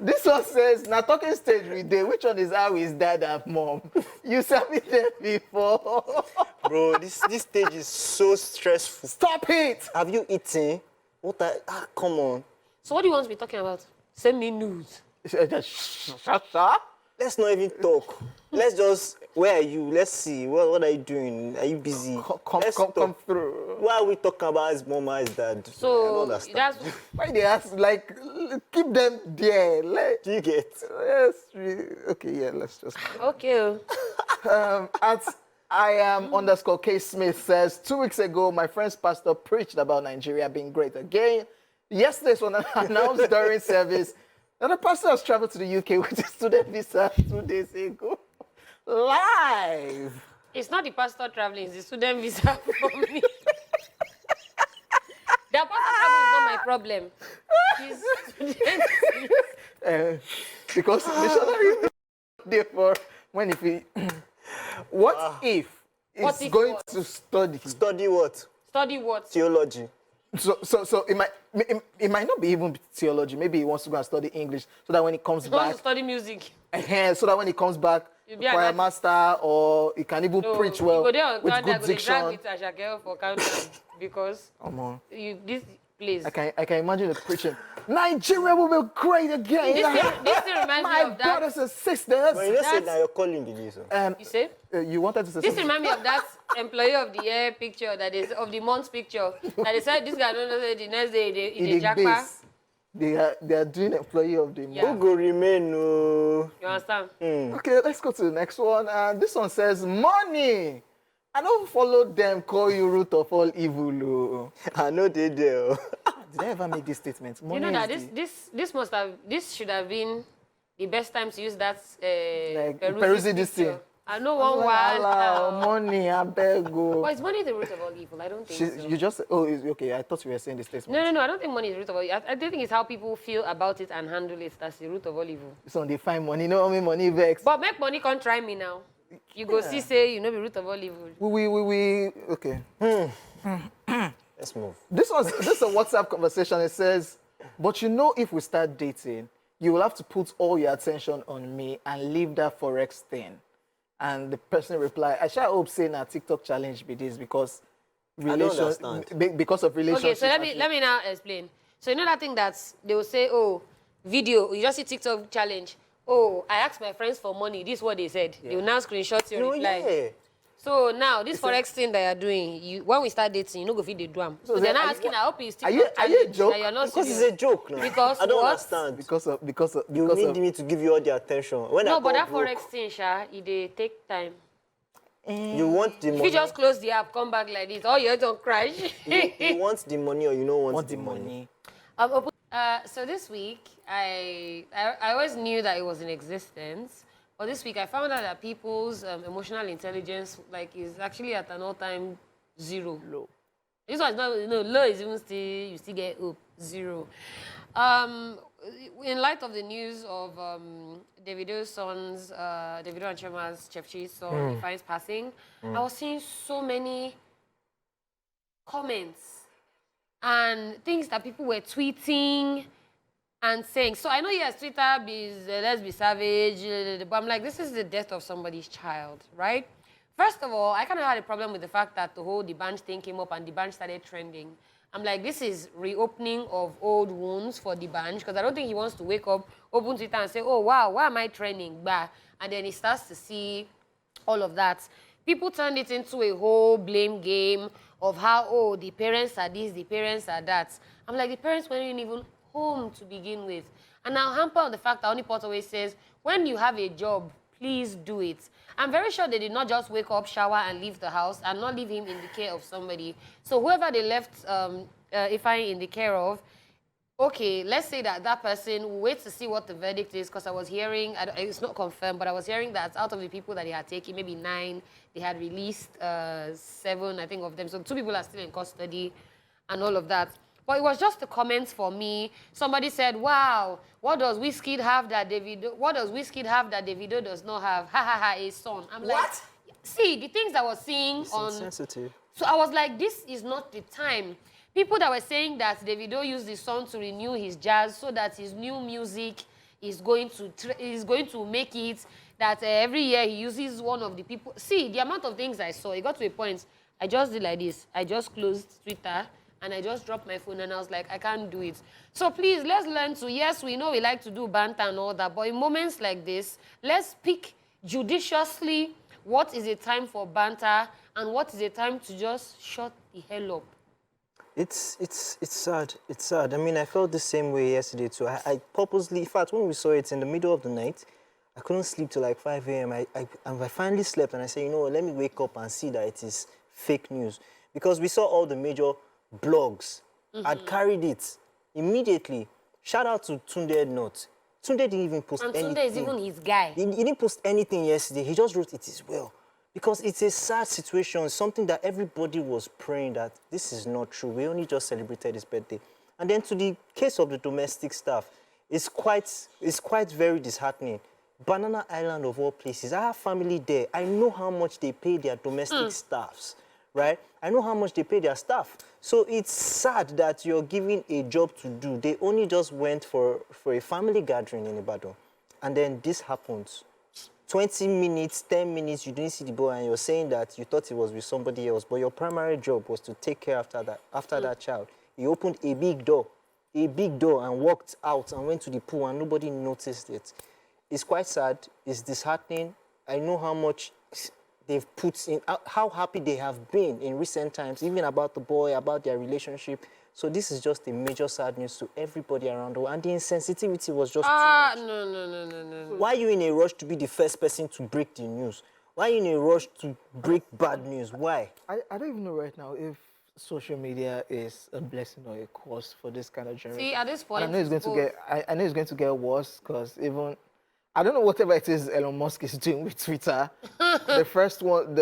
Speaker 1: This one says, now talking stage with day. Which one is how his dad and mom? You said me there before.
Speaker 3: Bro, this stage is so stressful.
Speaker 1: Stop it!
Speaker 3: Have you eaten? Come on.
Speaker 2: So what do you want to be talking about? Send me news.
Speaker 1: Shut.
Speaker 3: Let's not even talk. Let's just, where are you? Let's see. What are you doing? Are you busy? Let's
Speaker 1: Come
Speaker 3: talk.
Speaker 1: through.
Speaker 3: Why are we talking about his mom and his dad? I don't
Speaker 2: So
Speaker 3: understand.
Speaker 2: that's
Speaker 1: Why they ask, like, keep them there.
Speaker 3: Do you get?
Speaker 1: Okay, yeah, let's just.
Speaker 2: okay.
Speaker 1: At I am _K Smith says, 2 weeks ago, my friend's pastor preached about Nigeria being great again. Yesterday's one announced during service that the pastor has traveled to the UK with a student visa 2 days ago. Live!
Speaker 2: It's not the pastor traveling, it's the student visa for me. The pastor traveling is not my problem. It's student.
Speaker 1: Because missionary therefore when if he what if
Speaker 2: What
Speaker 1: he's
Speaker 2: if
Speaker 1: going
Speaker 2: what?
Speaker 1: to study?
Speaker 3: Study what?
Speaker 2: Study what?
Speaker 3: Theology.
Speaker 1: So it might not be even theology. Maybe he wants to go and study English so that when he comes
Speaker 2: He wants
Speaker 1: back,
Speaker 2: to study music.
Speaker 1: so that when he comes back,
Speaker 2: You'll be an
Speaker 1: choir
Speaker 2: artist.
Speaker 1: master or he can even
Speaker 2: No,
Speaker 1: preach
Speaker 2: you
Speaker 1: well
Speaker 2: go there on
Speaker 1: with
Speaker 2: Sunday, I
Speaker 1: good
Speaker 2: go dey drag
Speaker 1: diction.
Speaker 2: with Ashake for countdown because
Speaker 1: Come on,
Speaker 2: this place.
Speaker 1: I can imagine the preaching. Nigeria will be great again.
Speaker 2: This thing reminds me
Speaker 1: My
Speaker 2: of that.
Speaker 1: brothers and sisters.
Speaker 3: But you know, say
Speaker 2: That's-
Speaker 3: now you're calling the news.
Speaker 2: You say?
Speaker 1: You wanted to say
Speaker 2: This
Speaker 1: something?
Speaker 2: reminds me of that employee of the year picture that is of the month picture that they said this guy don't know say the next day he
Speaker 1: He
Speaker 2: dey
Speaker 1: dey
Speaker 2: japa.
Speaker 1: base. They are doing employee of the month.
Speaker 2: Yeah.
Speaker 3: Who go remain? No.
Speaker 2: You understand?
Speaker 1: Okay, let's go to the next one. This one says, money. I don't follow them call you root of all evil. Oh.
Speaker 3: I know they do.
Speaker 1: Did I ever make this statement? Money
Speaker 2: You know that
Speaker 1: is
Speaker 2: this should have been the best time to use that
Speaker 1: Like,
Speaker 2: Peruzzi
Speaker 1: Peruzzi this
Speaker 2: picture.
Speaker 1: thing.
Speaker 2: I know one one.
Speaker 1: Money, I beg you.
Speaker 2: But is money the root of all evil? I don't think so.
Speaker 1: You just, okay, I thought you were saying the statement.
Speaker 2: No. I don't think money is the root of all evil. I don't think it's how people feel about it and handle it that's the root of all evil.
Speaker 1: So they find money, you know how many money vex.
Speaker 2: But make money can't try me now. You go see say you know the root of all evil.
Speaker 1: Okay.
Speaker 3: Let's move.
Speaker 1: This is a WhatsApp conversation. It says, but you know, if we start dating, you will have to put all your attention on me and leave that Forex thing. And the person replied, I shall hope saying a TikTok challenge be this because
Speaker 3: understand.
Speaker 1: because of relationships.
Speaker 2: Okay, so let me now explain. So you know that thing that they will say, oh, video, you just see TikTok challenge. Oh, I asked my friends for money. This is what they said. They will now screenshot your reply.
Speaker 3: Yeah.
Speaker 2: So now this Forex thing that you're doing, when we start dating, you know go feed the drum. So they're not asking, I hope you still
Speaker 1: are you a joke?
Speaker 2: you're not
Speaker 3: Because
Speaker 2: serious.
Speaker 3: it's a joke now.
Speaker 2: Because
Speaker 3: I don't
Speaker 2: what?
Speaker 3: understand.
Speaker 1: Because of
Speaker 3: You need me to give you all the attention. When I
Speaker 2: No, but
Speaker 3: go
Speaker 2: that
Speaker 3: broke,
Speaker 2: Forex thing, Sha, it take time.
Speaker 3: you want the
Speaker 2: If
Speaker 3: money.
Speaker 2: you just close the app, come back like this, all your head don't crash.
Speaker 3: you want the money or you don't want
Speaker 1: the money.
Speaker 2: So this week, I always knew that it was in existence, but this week I found out that people's emotional intelligence is actually at an all-time zero. Low. This one is not, low is even still, you still get up, zero. In light of the news of Davido's son's, Davido and Chima's Chef Chi's son, Ifane's passing, I was seeing so many comments and things that people were tweeting and saying. So I know, yes, Twitter is let's be savage, but I'm like, this is the death of somebody's child, right? First of all, I kind of had a problem with the fact that the whole D'banj thing came up and D'banj started trending. I'm like, this is reopening of old wounds for D'banj because I don't think he wants to wake up, open Twitter and say, oh, wow, why am I trending? Bah. And then he starts to see all of that. People turned it into a whole blame game of how, oh, the parents are this, the parents are that. I'm like, the parents weren't even home to begin with. And now hamper on the fact that Onipot always says, when you have a job, please do it. I'm very sure they did not just wake up, shower, and leave the house and not leave him in the care of somebody. So whoever they left Ifeanyi in the care of, okay, let's say that that person will wait to see what the verdict is, because I was hearing, it's not confirmed, but I was hearing that out of the people that they had taken, maybe 9, they had released 7, I think, of them. So 2 people are still in custody and all of that. But it was just the comments for me. Somebody said, wow, what does Wizkid have that Davido does not have? Ha ha ha, a son. I'm like,
Speaker 1: What?
Speaker 2: See, the things I was seeing
Speaker 3: It's
Speaker 2: on...
Speaker 3: insensitive.
Speaker 2: So I was like, this is not the time. People that were saying that Davido used his son to renew his jazz so that his new music is going to make it, that every year he uses one of the people. See, the amount of things I saw, it got to a point, I just did like this. I just closed Twitter and I just dropped my phone and I was like, I can't do it. So please, let's learn to, yes, we know we like to do banter and all that, but in moments like this, let's pick judiciously what is a time for banter and what is a time to just shut the hell up.
Speaker 3: It's sad. It's sad. I mean, I felt the same way yesterday too. I purposely, in fact, when we saw it in the middle of the night, I couldn't sleep till like 5 a.m. I finally slept and I said, you know what, let me wake up and see that it is fake news. Because we saw all the major blogs had carried it immediately. Shout out to Tunde Not. Tunde didn't even post anything.
Speaker 2: And Tunde is even his guy.
Speaker 3: He didn't post anything yesterday. He just wrote, it is well. Because it's a sad situation, something that everybody was praying that this is not true. We only just celebrated his birthday. And then to the case of the domestic staff, it's quite very disheartening. Banana Island of all places, I have family there. I know how much they pay their domestic staffs, right? I know how much they pay their staff. So it's sad that you're giving a job to do. They only just went for a family gathering in Ibadan. And then this happens. 20 minutes, 10 minutes, you didn't see the boy and you're saying that you thought it was with somebody else, but your primary job was to take care after that child. He opened a big door and walked out and went to the pool and nobody noticed it. It's quite sad, it's disheartening. I know how much they've put in, how happy they have been in recent times, even about the boy, about their relationship. So this is just a major sad news to everybody around the world. And the insensitivity was just too
Speaker 2: Ah,
Speaker 3: much.
Speaker 2: no.
Speaker 3: Why are you in a rush to be the first person to break the news? Why are you in a rush to break bad news? Why?
Speaker 1: I don't even know right now if social media is a blessing or a curse for this kind of generation.
Speaker 2: See, at this point,
Speaker 1: And I know it's going
Speaker 2: it's
Speaker 1: to get. I know it's going to get worse because even I don't know whatever it is Elon Musk is doing with Twitter. The first one,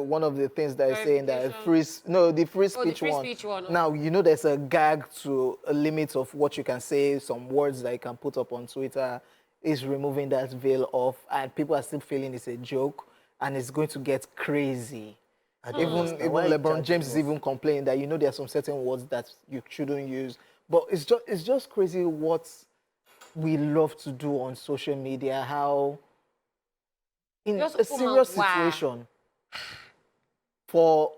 Speaker 1: one of the things that is saying that the free speech one. Now you know there's a gag to a limit of what you can say, some words that you can put up on Twitter. Is removing that veil off, and people are still feeling it's a joke, and it's going to get crazy. Even LeBron James is even complaining that there are some certain words that you shouldn't use. But it's just crazy what we love to do on social media. How in a serious situation for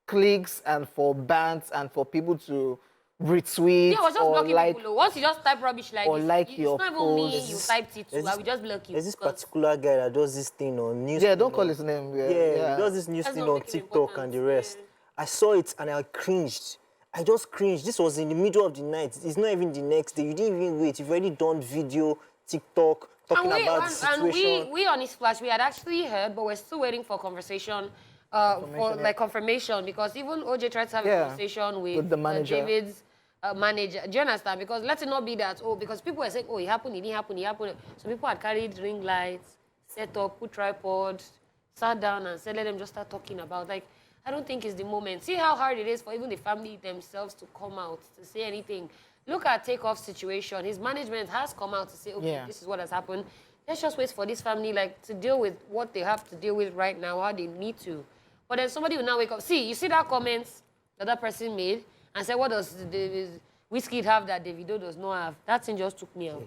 Speaker 1: clicks and for bans and for people to retweet
Speaker 2: Yeah, I was just
Speaker 1: or
Speaker 2: blocking
Speaker 1: like
Speaker 2: people. Once you just type rubbish like
Speaker 1: or
Speaker 2: this,
Speaker 1: like
Speaker 2: it's
Speaker 1: your
Speaker 2: not even me,
Speaker 1: posts.
Speaker 2: you typed it too. I will just block you.
Speaker 3: There's this
Speaker 2: 'cause
Speaker 3: particular guy that does this thing on news.
Speaker 1: Yeah, don't call his name.
Speaker 3: Yeah,
Speaker 1: Yeah.
Speaker 3: he does this news
Speaker 2: That's
Speaker 3: thing
Speaker 2: not
Speaker 3: on
Speaker 2: making
Speaker 3: TikTok
Speaker 2: important,
Speaker 3: and the rest. I saw it and I cringed. I just cringed. This was in the middle of the night. It's not even the next day. You didn't even wait. You've already done video, TikTok, talking about the situation.
Speaker 2: And we on ESplash, we had actually heard, but we're still waiting for conversation, confirmation, because even OJ tried to have a conversation with
Speaker 1: the manager.
Speaker 2: David's manager. Do you understand? Because let it not be that, because people were saying, it happened, it didn't happen, it happened. So people had carried ring lights, set up, put tripod, sat down and said, let them just start talking about, I don't think it's the moment. See how hard it is for even the family themselves to come out to say anything. Look at Takeoff's situation. His management has come out to say, okay, this is what has happened. Let's just wait for this family to deal with what they have to deal with right now, how they need to. But then somebody will now wake up. See, you see that comment that person made and said, what does Whiskey have that Davido does not have? That thing just took me out.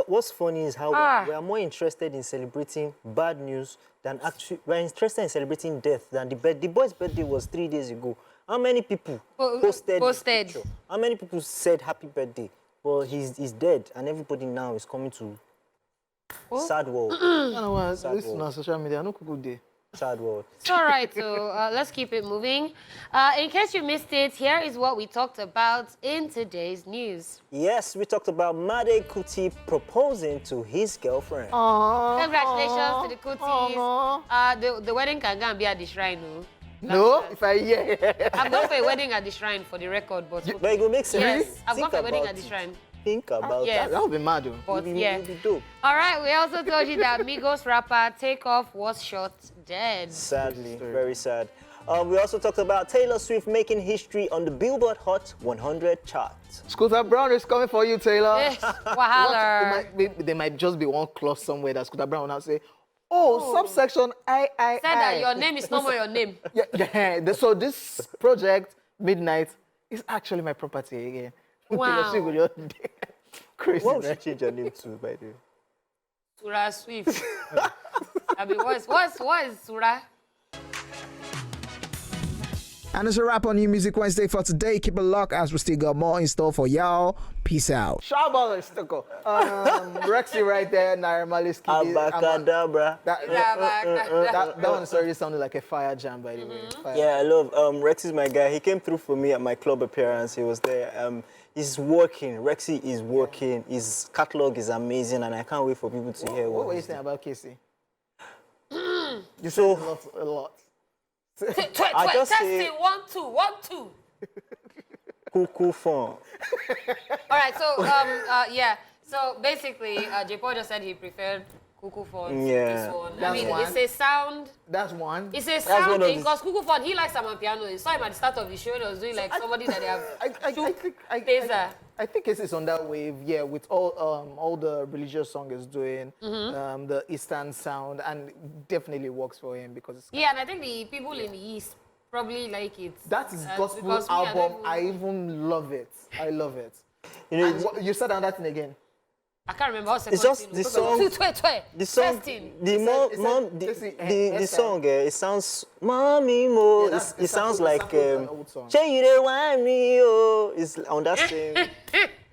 Speaker 3: What's funny is how we are more interested in celebrating bad news than actually, we're interested in celebrating death than the birthday. The boy's birthday was 3 days ago. How many people posted? How many people said happy birthday? Well, he's dead, and everybody now is coming to sad world.
Speaker 1: Listen on social media. No good day.
Speaker 3: Sad world.
Speaker 2: It's all right, so let's keep it moving. In case you missed it, here is what we talked about in today's news.
Speaker 3: Yes, we talked about Made Kuti proposing to his girlfriend.
Speaker 2: Congratulations to the Kutis. The wedding can go and be at the shrine, no?
Speaker 1: No,
Speaker 2: I've gone for a wedding at the shrine for the record, but
Speaker 3: it will make sense.
Speaker 2: Yes, I've gone for a wedding at the shrine.
Speaker 3: Think about that.
Speaker 1: That would be mad, though.
Speaker 2: But
Speaker 3: It'll be dope.
Speaker 2: All right, we also told you that Migos rapper Takeoff was shot dead.
Speaker 3: Sadly, very sad. We also talked about Taylor Swift making history on the Billboard Hot 100 chart.
Speaker 1: Scooter Brown is coming for you, Taylor.
Speaker 2: Wahala.
Speaker 1: There might just be one clause somewhere that Scooter Brown will now say, subsection I.
Speaker 2: Said that your name is not more your name.
Speaker 1: Yeah. So this project, Midnight, is actually my property again.
Speaker 2: Wow.
Speaker 1: Crazy.
Speaker 3: What would you change your name to, by the way?
Speaker 2: Surah Swift. I mean, what is Surah?
Speaker 6: And it's a wrap on New Music Wednesday for today. Keep it locked as we still got more in store for y'all. Peace out.
Speaker 1: Shawballers, Tuko. Rexy right there, Naira
Speaker 3: Abacadabra.
Speaker 1: That one is already sounding like a fire jam, by the way.
Speaker 3: Yeah, I love Rex is my guy. He came through for me at my club appearance. He was there. He's working. Rexy is working. His catalog is amazing, and I can't wait for people to hear
Speaker 1: what were you saying about Casey? You said a lot.
Speaker 3: I just say
Speaker 2: 1, 2, 1, 2.
Speaker 3: Cuckoo fun.
Speaker 2: All right, so so basically, J. Paul just said he preferred Cuckoo Fon to this one. It's a sound.
Speaker 1: That's one.
Speaker 2: It's a sound thing because Cuckoo Fon, he likes Amapiano. You saw him at the start of the show. He was doing somebody that they have.
Speaker 1: I think it's on that wave, with all the religious song is doing, the Eastern sound, and definitely works for him because it's
Speaker 2: and I think the people in the East probably like it.
Speaker 1: That is gospel album. I even love it. I love it. You said on that thing again.
Speaker 2: I can't remember what
Speaker 3: it's just the song. The song. The song. It sounds, mommy mo. It sounds like. Say you don't want me, oh. It's on that same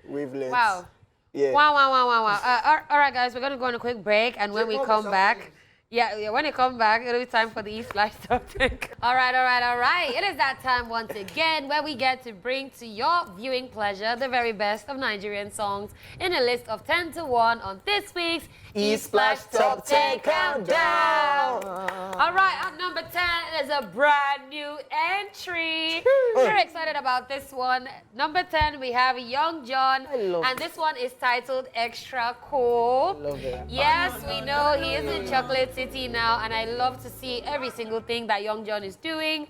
Speaker 3: wavelength.
Speaker 2: Wow.
Speaker 3: Yeah.
Speaker 2: Wow. All right, guys, we're gonna go on a quick break, and when we come back, Yeah, when they come back, it'll be time for the ESplash Top 10. All right. It is that time once again where we get to bring to your viewing pleasure the very best of Nigerian songs in a list of 10 to 1 on this week's
Speaker 3: ESplash Top 10 Countdown.
Speaker 2: All right, at number 10 is a brand new entry. Very excited about this one. Number 10, we have Young John, and this one is titled Extra Cool.
Speaker 1: Love it.
Speaker 2: Yes, we know he is in Chocolate City now, and I love to see every single thing that Young John is doing.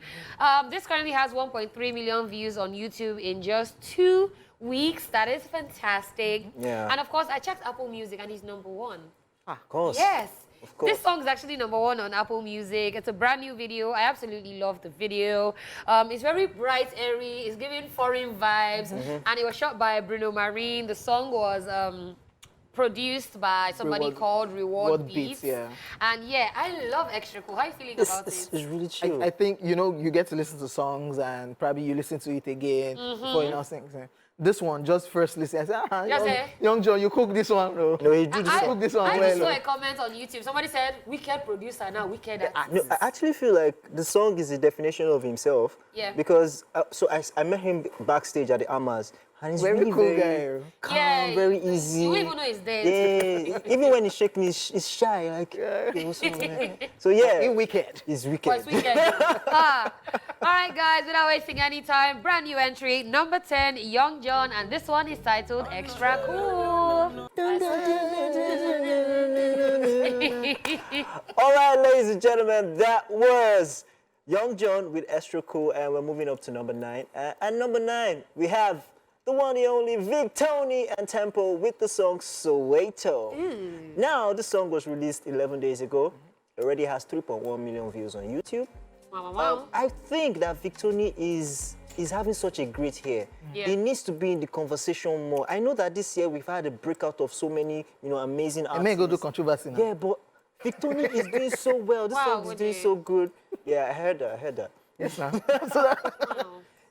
Speaker 2: This currently has 1.3 million views on YouTube in just 2 weeks. That is fantastic.
Speaker 3: Yeah.
Speaker 2: And of course, I checked Apple Music, and he's #1.
Speaker 3: Of course.
Speaker 2: Yes.
Speaker 3: Of course.
Speaker 2: This song is actually #1 on Apple Music. It's a brand new video. I absolutely love the video. It's very bright, airy. It's giving foreign vibes. And it was shot by Bruno Marine. The song was produced by somebody called Reward Beats.
Speaker 1: Yeah.
Speaker 2: And yeah, I love Extra Cool. How are you feeling about
Speaker 3: It's
Speaker 2: it?
Speaker 3: really chill.
Speaker 1: I think, you know, you get to listen to songs and probably you listen to it again before you know things. This one, just first listen. I said, young John, you cook this one, bro.
Speaker 3: No, he did this
Speaker 1: cook
Speaker 3: one.
Speaker 1: this one
Speaker 2: I
Speaker 1: well.
Speaker 2: just saw a comment on YouTube. Somebody said, wicked producer, now wicked artist.
Speaker 3: No, I actually feel like the song is the definition of himself.
Speaker 2: Yeah.
Speaker 3: Because I met him backstage at the Amas, and he's
Speaker 1: Very
Speaker 3: really
Speaker 1: cool
Speaker 3: very
Speaker 1: guy.
Speaker 3: calm,
Speaker 2: Yeah,
Speaker 3: very easy.
Speaker 2: You don't even know he's dead.
Speaker 3: Yeah, even when he's shaking, he's shy. Like, so yeah,
Speaker 1: In Wicked.
Speaker 3: he's
Speaker 2: Was
Speaker 3: wicked.
Speaker 2: wicked. All right, guys, without wasting any time, brand new entry, number 10, Young John, and this one is titled Extra Cool.
Speaker 3: All right, ladies and gentlemen, that was Young John with Extra Cool, and we're moving up to number 9. At number 9, we have the one and only Victony and Tempo with the song Soweto. Now, the song was released 11 days ago. It already has 3.1 million views on YouTube.
Speaker 2: Wow.
Speaker 3: I think that Victony is having such a great year.
Speaker 2: Yeah.
Speaker 3: He needs to be in the conversation more. I know that this year we've had a breakout of so many, amazing
Speaker 1: I
Speaker 3: artists.
Speaker 1: may go do controversy now.
Speaker 3: Yeah, but Victony is doing so well. This
Speaker 2: Wow,
Speaker 3: song is
Speaker 2: would
Speaker 3: doing
Speaker 2: you?
Speaker 3: so good. Yeah, I heard that.
Speaker 1: Yes, now.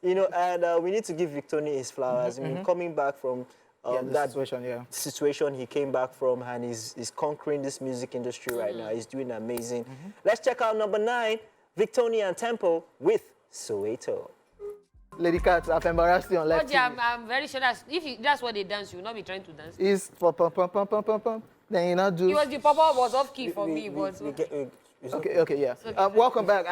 Speaker 3: And we need to give Victony his flowers. I mean, coming back from that situation he came back from, and he's conquering this music industry right now. He's doing amazing. Let's check out number 9, Victony and Tempo with Soweto.
Speaker 1: Lady Cat, I've embarrassed you on left.
Speaker 2: But yeah, I'm very sure that's what they dance, you will not be trying to dance.
Speaker 1: Is pum pum pum pum pum pum pum. Then you not do.
Speaker 2: The papa was off key for me, but
Speaker 1: Okay, yeah. Welcome back.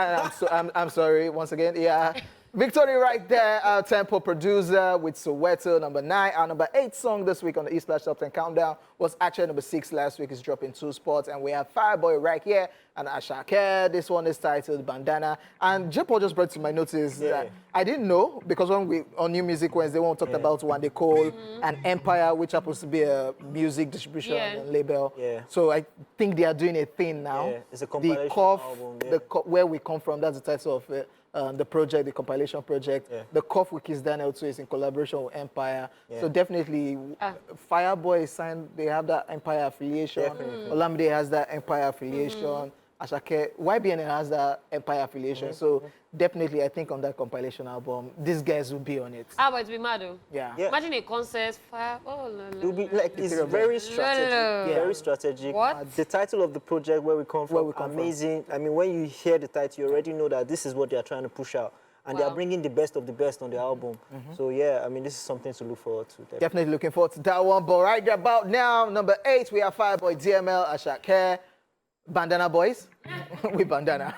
Speaker 1: I'm sorry once again. Yeah. Victory right there, our Tempo producer with Soweto, number 9. Our number 8 song this week on the ESplash Top 10 Countdown was actually number 6 last week. It's dropping 2 spots. And we have Fireboy right here and Ashake. This one is titled Bandana. And Jepo just brought to my notice that I didn't know, because when on New Music Wednesday, when we talked about one they call an Empire, which happens to be a music distribution label.
Speaker 3: Yeah.
Speaker 1: So I think they are doing a thing now.
Speaker 3: Yeah, it's a compilation
Speaker 1: the Cough,
Speaker 3: album,
Speaker 1: Where We Come From, that's the title of it. The project, the compilation project.
Speaker 3: Yeah.
Speaker 1: The Cough with Kiss Daniel too is in collaboration with Empire. So definitely, Fireboy is signed, they have that Empire affiliation. Olamide has that Empire affiliation. Ashake, YBN has that Empire affiliation. So definitely, I think on that compilation album, these guys will be on it.
Speaker 2: but it's be mad though.
Speaker 1: Yeah.
Speaker 2: Imagine a concert, fire.
Speaker 3: It'll be like it's very strategic. Very strategic.
Speaker 2: What?
Speaker 3: The title of the project, Where We Come From, amazing. I mean, when you hear the title, you already know that this is what they are trying to push out. And they are bringing the best of the best on the album. So yeah, I mean, this is something to look forward to.
Speaker 1: Definitely looking forward to that one. But right about now, number 8, we have Fireboy, DML, Ashake, Bandana Boys. with Bandana.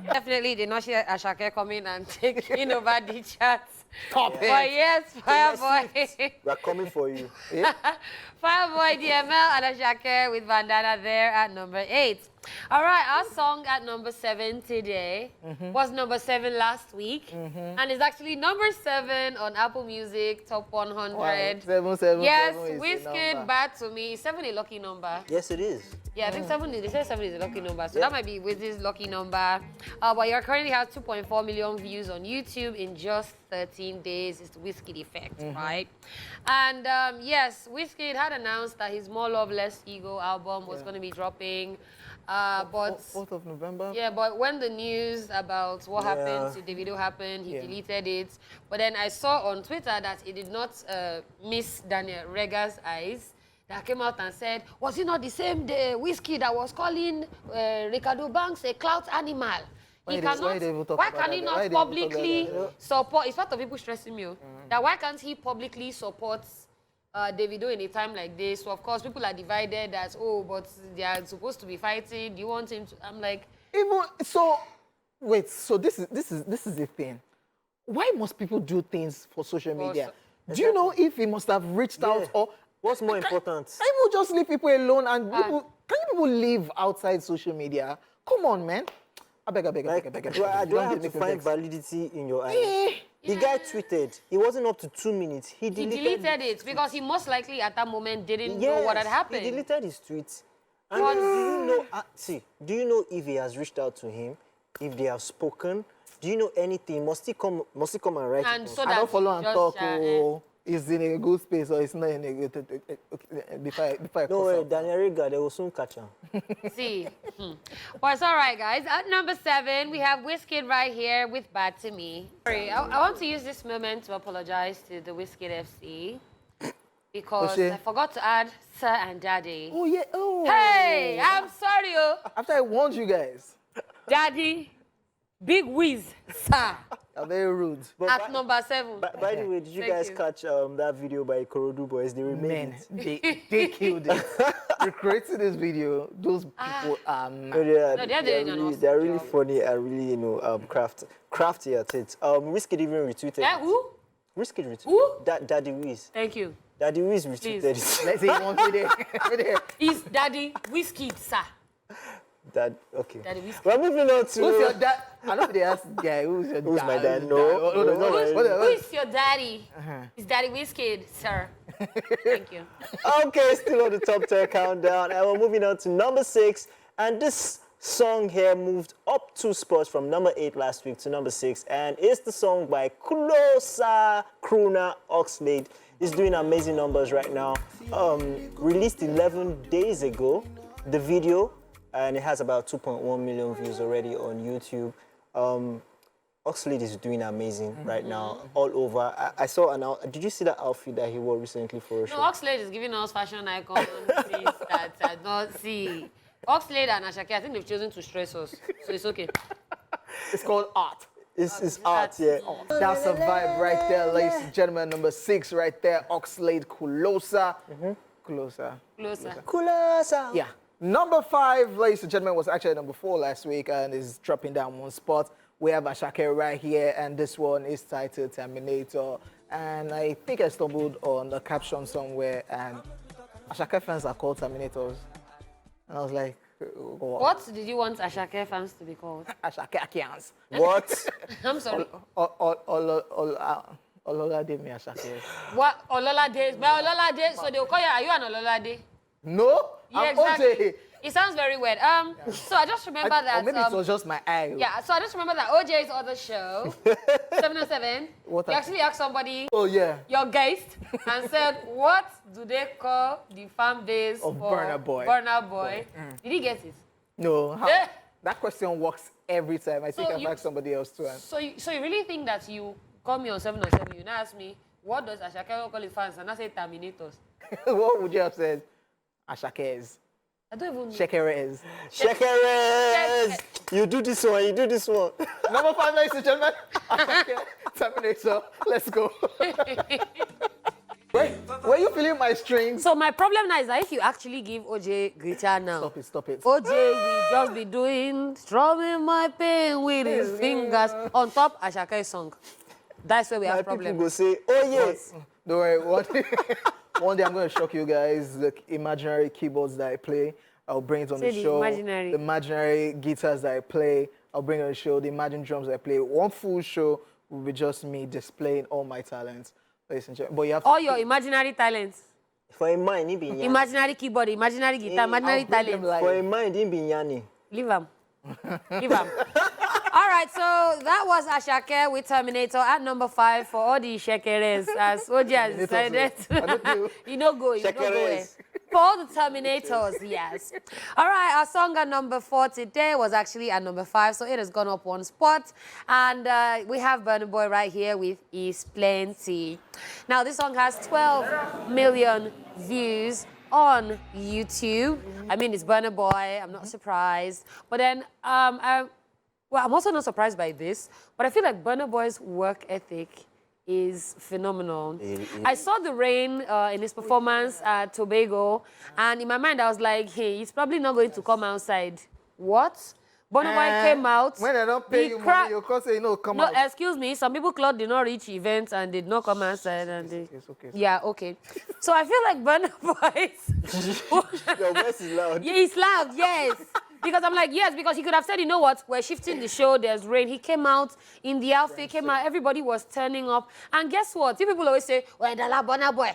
Speaker 2: Definitely did not see Ashake coming and taking over the chats.
Speaker 1: Stop it.
Speaker 2: But yes, Fireboy.
Speaker 3: We're coming for you.
Speaker 2: Fireboy, DML, and Ashake with Bandana there at number 8. All right, our song at number 7 today was number 7 last week, and it's actually number 7 on Apple Music Top 100.
Speaker 1: Wow. 7.
Speaker 2: Yes,
Speaker 1: is the
Speaker 2: Wizkid,
Speaker 1: number.
Speaker 2: Bad to Me. 7 a lucky number.
Speaker 3: Yes, it is.
Speaker 2: Yeah, I think 7 is, they say 7 is a lucky number, so that might be Wizkid's lucky number. But you currently has 2.4 million views on YouTube in just 13 days. It's the Wizkid effect, right? And yes, Wizkid had announced that his More Love, Less Ego album was going to be dropping. But
Speaker 1: 4th of November?
Speaker 2: yeah, but when the news about what happened to Davido happened, he deleted it. But then I saw on Twitter that it did not miss Daniel Rega's eyes, that came out and said, was it not the same day Whiskey that was calling Ricardo Banks a clout animal? He cannot, why can he not publicly support, it's part of people stressing me, that why can't he publicly support Davido in a time like this? So of course people are divided as, oh, but they are supposed to be fighting. Do you want him to? I'm like,
Speaker 1: even so. Wait, so this is the thing. Why must people do things for social media? Do you know if he must have reached out or
Speaker 3: what's more important?
Speaker 1: Can you just leave people alone and people? Can you people live outside social media? Come on, man. I beg.
Speaker 3: Do I have to find validity in your eyes? The guy tweeted. It wasn't up to 2 minutes. He deleted
Speaker 2: it because he most likely at that moment didn't know what had happened.
Speaker 3: He deleted his tweets. And do you know? Do you know if he has reached out to him? If they have spoken? Do you know anything? Must he come and write
Speaker 2: and
Speaker 3: it?
Speaker 2: So
Speaker 1: I don't follow and talk. Is in a good space or it's not in a good. Before
Speaker 3: No way, Daniel Riga, they will soon catch him.
Speaker 2: See. Well, it's all right, guys. At number 7, we have Wizkid right here with Bad to Me. Sorry, I want to use this moment to apologize to the Wizkid FC because I forgot to add Sir and Daddy.
Speaker 1: Oh, yeah. Oh.
Speaker 2: Hey, I'm sorry,
Speaker 1: After I warned you guys.
Speaker 2: Daddy, Big Wiz, Sir.
Speaker 1: Are very rude.
Speaker 2: At number 7.
Speaker 3: By the way, did you guys catch that video by Ikorodu Boys? They remained.
Speaker 1: They killed it. Recreating this video, those people are mad.
Speaker 3: They're really funny and really, crafty at it. Wizkid even retweeted it.
Speaker 2: Who?
Speaker 3: Wizkid retweeted
Speaker 2: Who?
Speaker 3: Daddy Wiz.
Speaker 2: Thank you.
Speaker 3: Daddy Wiz retweeted it.
Speaker 1: Let's say one video.
Speaker 2: It's Daddy Wizkid, Sir.
Speaker 3: Okay.
Speaker 2: Daddy Wizkid.
Speaker 3: We're moving on to...
Speaker 1: Who's your dad? I know they ask guy, who's your dad?
Speaker 3: Who's my dad? No.
Speaker 2: Who is your daddy? It's Daddy Wizkid, sir. Thank you.
Speaker 3: Okay, still on the top 10 countdown. And we're moving on to number 6. And this song here moved up 2 spots from number 8 last week to number 6. And it's the song by Closer Crooner Oxlade. He's doing amazing numbers right now. Released 11 days ago, the video, and it has about 2.1 million views already on YouTube. Oxlade is doing amazing right now, all over. I saw did you see that outfit that he wore recently for a show?
Speaker 2: No, Oxlade is giving us fashion icons that I did not see. Oxlade and Ashake, I think they've chosen to stress us, so it's okay.
Speaker 1: It's called art.
Speaker 3: It's art, yeah.
Speaker 1: That's a vibe right there, ladies and gentlemen. Number 6 right there, Oxlade Closer.
Speaker 2: Closer.
Speaker 1: Yeah. Number 5, ladies and gentlemen, was actually number 4 last week and is dropping down 1 spot. We have Ashake right here, and this one is titled Terminator. And I think I stumbled on the caption somewhere, and Ashake fans are called Terminators. And I was like,
Speaker 2: what did you want Ashake fans to be called?
Speaker 1: Ashakeans.
Speaker 3: What?
Speaker 2: I'm sorry.
Speaker 1: Ololade me Ashake.
Speaker 2: What? Ololade? By Ololade, so they'll call you, are you an Ololade?
Speaker 1: No,
Speaker 2: Yeah,
Speaker 1: I'm
Speaker 2: exactly.
Speaker 1: OJ.
Speaker 2: It sounds very weird. So I just remember that.
Speaker 1: Or maybe it was just my eye.
Speaker 2: Yeah, so I just remember that OJ's other show, 707,
Speaker 1: What
Speaker 2: you actually asked somebody,
Speaker 1: Oh, yeah.
Speaker 2: your guest, and said, what do they call the fan base
Speaker 1: Of
Speaker 2: for
Speaker 1: Burna Boy.
Speaker 2: Burna Boy? Did he get it?
Speaker 1: No.
Speaker 2: Eh?
Speaker 1: That question works every time. I think
Speaker 2: So
Speaker 1: I've
Speaker 2: you-
Speaker 1: asked somebody else too.
Speaker 2: So you really think that you call me on 707, you now ask me, what does Ashake call his fans? And I say Terminators.
Speaker 1: What would you have said? Ashakes.
Speaker 2: I don't even know.
Speaker 1: Shekeres.
Speaker 3: Shekeres! You do this one, you do this one.
Speaker 1: Number 5, ladies and gentlemen. Ashake, Terminator. Let's go. Wait, were you feeling my strings?
Speaker 2: So my problem now is that if you actually give OJ guitar now,
Speaker 1: Stop it.
Speaker 2: OJ will just be doing strumming my pain with his fingers on top Ashake's song. That's where we have
Speaker 3: My
Speaker 2: problem.
Speaker 3: people go say, oh yes.
Speaker 1: Don't worry. One day I'm going to shock you guys. The imaginary keyboards that I play, I'll bring it on
Speaker 2: Say
Speaker 1: the
Speaker 2: the
Speaker 1: show.
Speaker 2: imaginary.
Speaker 1: The imaginary guitars that I play, I'll bring it on the show. The imaginary drums that I play. One full show will be just me displaying all my talents. Ladies and gentlemen. But you have
Speaker 2: All your imaginary talents.
Speaker 3: For a mind, he be yanni.
Speaker 2: Imaginary keyboard, imaginary guitar, imaginary
Speaker 1: I'll bring them
Speaker 2: talent.
Speaker 1: live.
Speaker 3: For a mind, he be yanni.
Speaker 2: Leave him. Leave him. All right, so that was Ashake with Terminator at number 5 for all the Shekeres, as OJ has decided. You know go away. For all the Terminators, yes. All right, our song at number 4 today was actually at number 5, so it has gone up 1 spot. And we have Burna Boy right here with Is Plenty. Now, this song has 12 million views on YouTube. I mean, it's Burna Boy. I'm not surprised. But then, I'm also not surprised by this. But I feel like Burna Boy's work ethic is phenomenal. I saw the rain in his performance at Tobago, and in my mind, I was like, hey, he's probably not going to come outside. What? Burna Boy came out.
Speaker 1: When they don't pay you money, you can't say, no, come out.
Speaker 2: No, excuse me. Some people cloud did not reach events and did not come outside. And they...
Speaker 1: It's okay.
Speaker 2: Yeah, okay. So I feel like Burna Boy...
Speaker 3: Your voice is loud.
Speaker 2: Yeah, he's loud, yes. Because I'm like, yes, because he could have said, you know what, we're shifting the show, there's rain. He came out in the outfit, came out, everybody was turning up. And guess what? You people always say, well, Dala Burna Boy.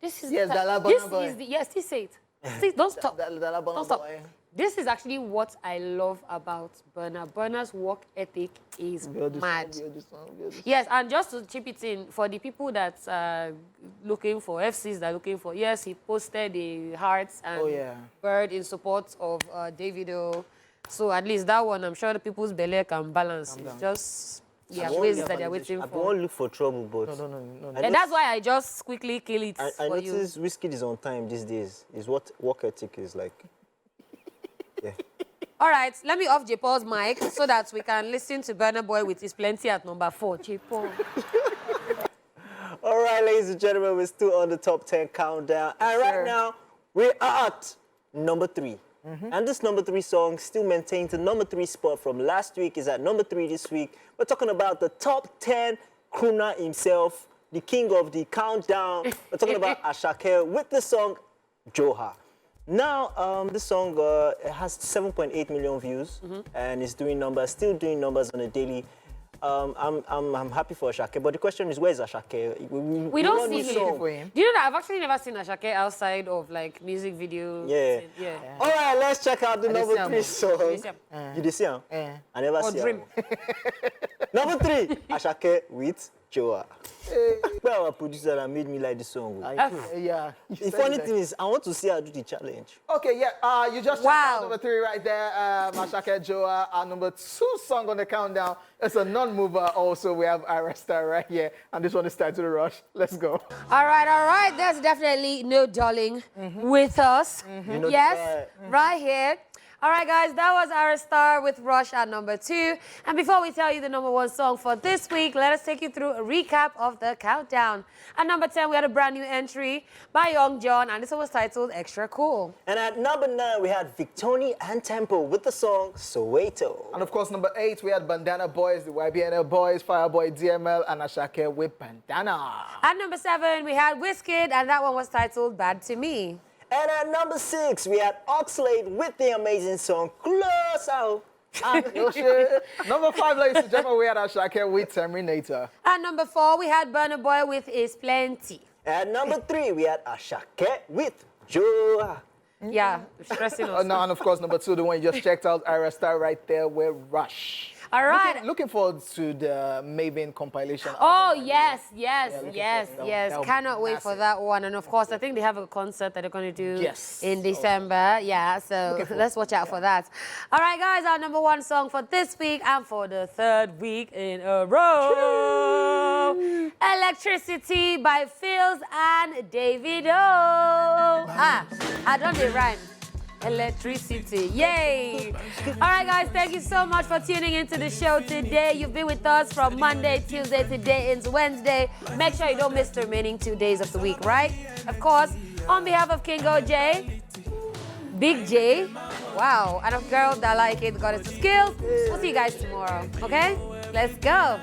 Speaker 2: This is...
Speaker 1: Yes, Dala Burna Boy.
Speaker 2: Yes, still say it. Still, don't stop.
Speaker 1: Dala Burna
Speaker 2: Don't stop.
Speaker 1: Boy.
Speaker 2: This is actually what I love about Burna. Burna's work ethic is mad. Yes, and just to chip it in, for the people that are looking for, FCs that are looking for, yes, he posted the hearts and bird in support of Davido. So at least that one, I'm sure the people's belly can balance. It's just... Yeah, ways that they're waiting
Speaker 3: I
Speaker 2: for.
Speaker 3: won't look for trouble, but...
Speaker 1: No.
Speaker 2: And that's why I just quickly kill it
Speaker 3: I
Speaker 2: for you.
Speaker 3: notice Wizkid is on time these days. Is what work ethic is like. Yeah.
Speaker 2: All right, let me off J. Paul's mic so that we can listen to Burna Boy with his plenty at number 4. J. Paul.
Speaker 3: All right, ladies and gentlemen, we're still on the top 10 countdown. And right now, we're at number 3. And this number 3 song still maintains the number 3 spot from last week, is at number 3 this week. We're talking about the top 10 crooner himself, the king of the countdown. We're talking about Ashake with the song Joha. Now, this song it has 7.8 million views and it's doing numbers, still doing numbers on a daily. I'm happy for Ashake, but the question is, where is Ashake?
Speaker 2: We don't see
Speaker 1: for
Speaker 2: him.
Speaker 1: him.
Speaker 2: Do you know that I've actually never seen Ashake outside of like music videos?
Speaker 3: Yeah. All right, let's check out the number 3 song. You did see him? I never see
Speaker 2: Dream.
Speaker 3: him. Number 3, Ashake with Joa. Well, our producer that made me like the song.
Speaker 1: Yeah.
Speaker 3: The funny thing is, I want to see her do the challenge.
Speaker 1: Okay, yeah. You just checked out number 3 right there, Ashake Joa. Our number 2 song on the countdown. It's a non-mover. Also, we have Ira Star right here, and this one is Tied to the Rush. Let's go.
Speaker 2: All right. There's definitely no darling with us.
Speaker 3: You know,
Speaker 2: Yes, right here. All right, guys, that was our star with Rush at number 2. And before we tell you the number 1 song for this week, let us take you through a recap of the countdown. At number 10, we had a brand new entry by Young John, and this one was titled Extra Cool.
Speaker 3: And at number 9, we had Victoni and Tempo with the song Soweto.
Speaker 1: And of course, number 8, we had Bandana Boys, the YBNL Boys, Fireboy DML, and Ashake with Bandana.
Speaker 2: At number 7, we had Wizkid, and that one was titled Bad to Me.
Speaker 3: And at number 6, we had Oxlade with the amazing song Close Out.
Speaker 1: Number 5, ladies and gentlemen, we had Ashake with Terminator.
Speaker 2: At number 4, we had Burna Boy with Is Plenty.
Speaker 3: At number 3, we had Ashake with Joa.
Speaker 2: Yeah, stressing us.
Speaker 1: No, and of course, number 2, the one you just checked out, Ira Star right there with Rush.
Speaker 2: All right.
Speaker 1: Looking forward to the Maven compilation.
Speaker 2: Oh, yes.
Speaker 1: That'll be
Speaker 2: Cannot wait for
Speaker 1: massive.
Speaker 2: that one. And of course, I think they have a concert that they're going to do
Speaker 1: Yes.
Speaker 2: in December. Yeah, so let's watch out for that. All right, guys, our number 1 song for this week and for the 3rd week in a row. Electricity by Fields and Davido. I don't the rhyme. Electricity, yay! All right, guys, thank you so much for tuning into the show today. You've been with us from Monday, Tuesday, today into Wednesday. Make sure you don't miss the remaining 2 days of the week, right? Of course, on behalf of King OJ, Big J, wow, and a girl that like it, got it to skills. We'll see you guys tomorrow, okay? Let's go.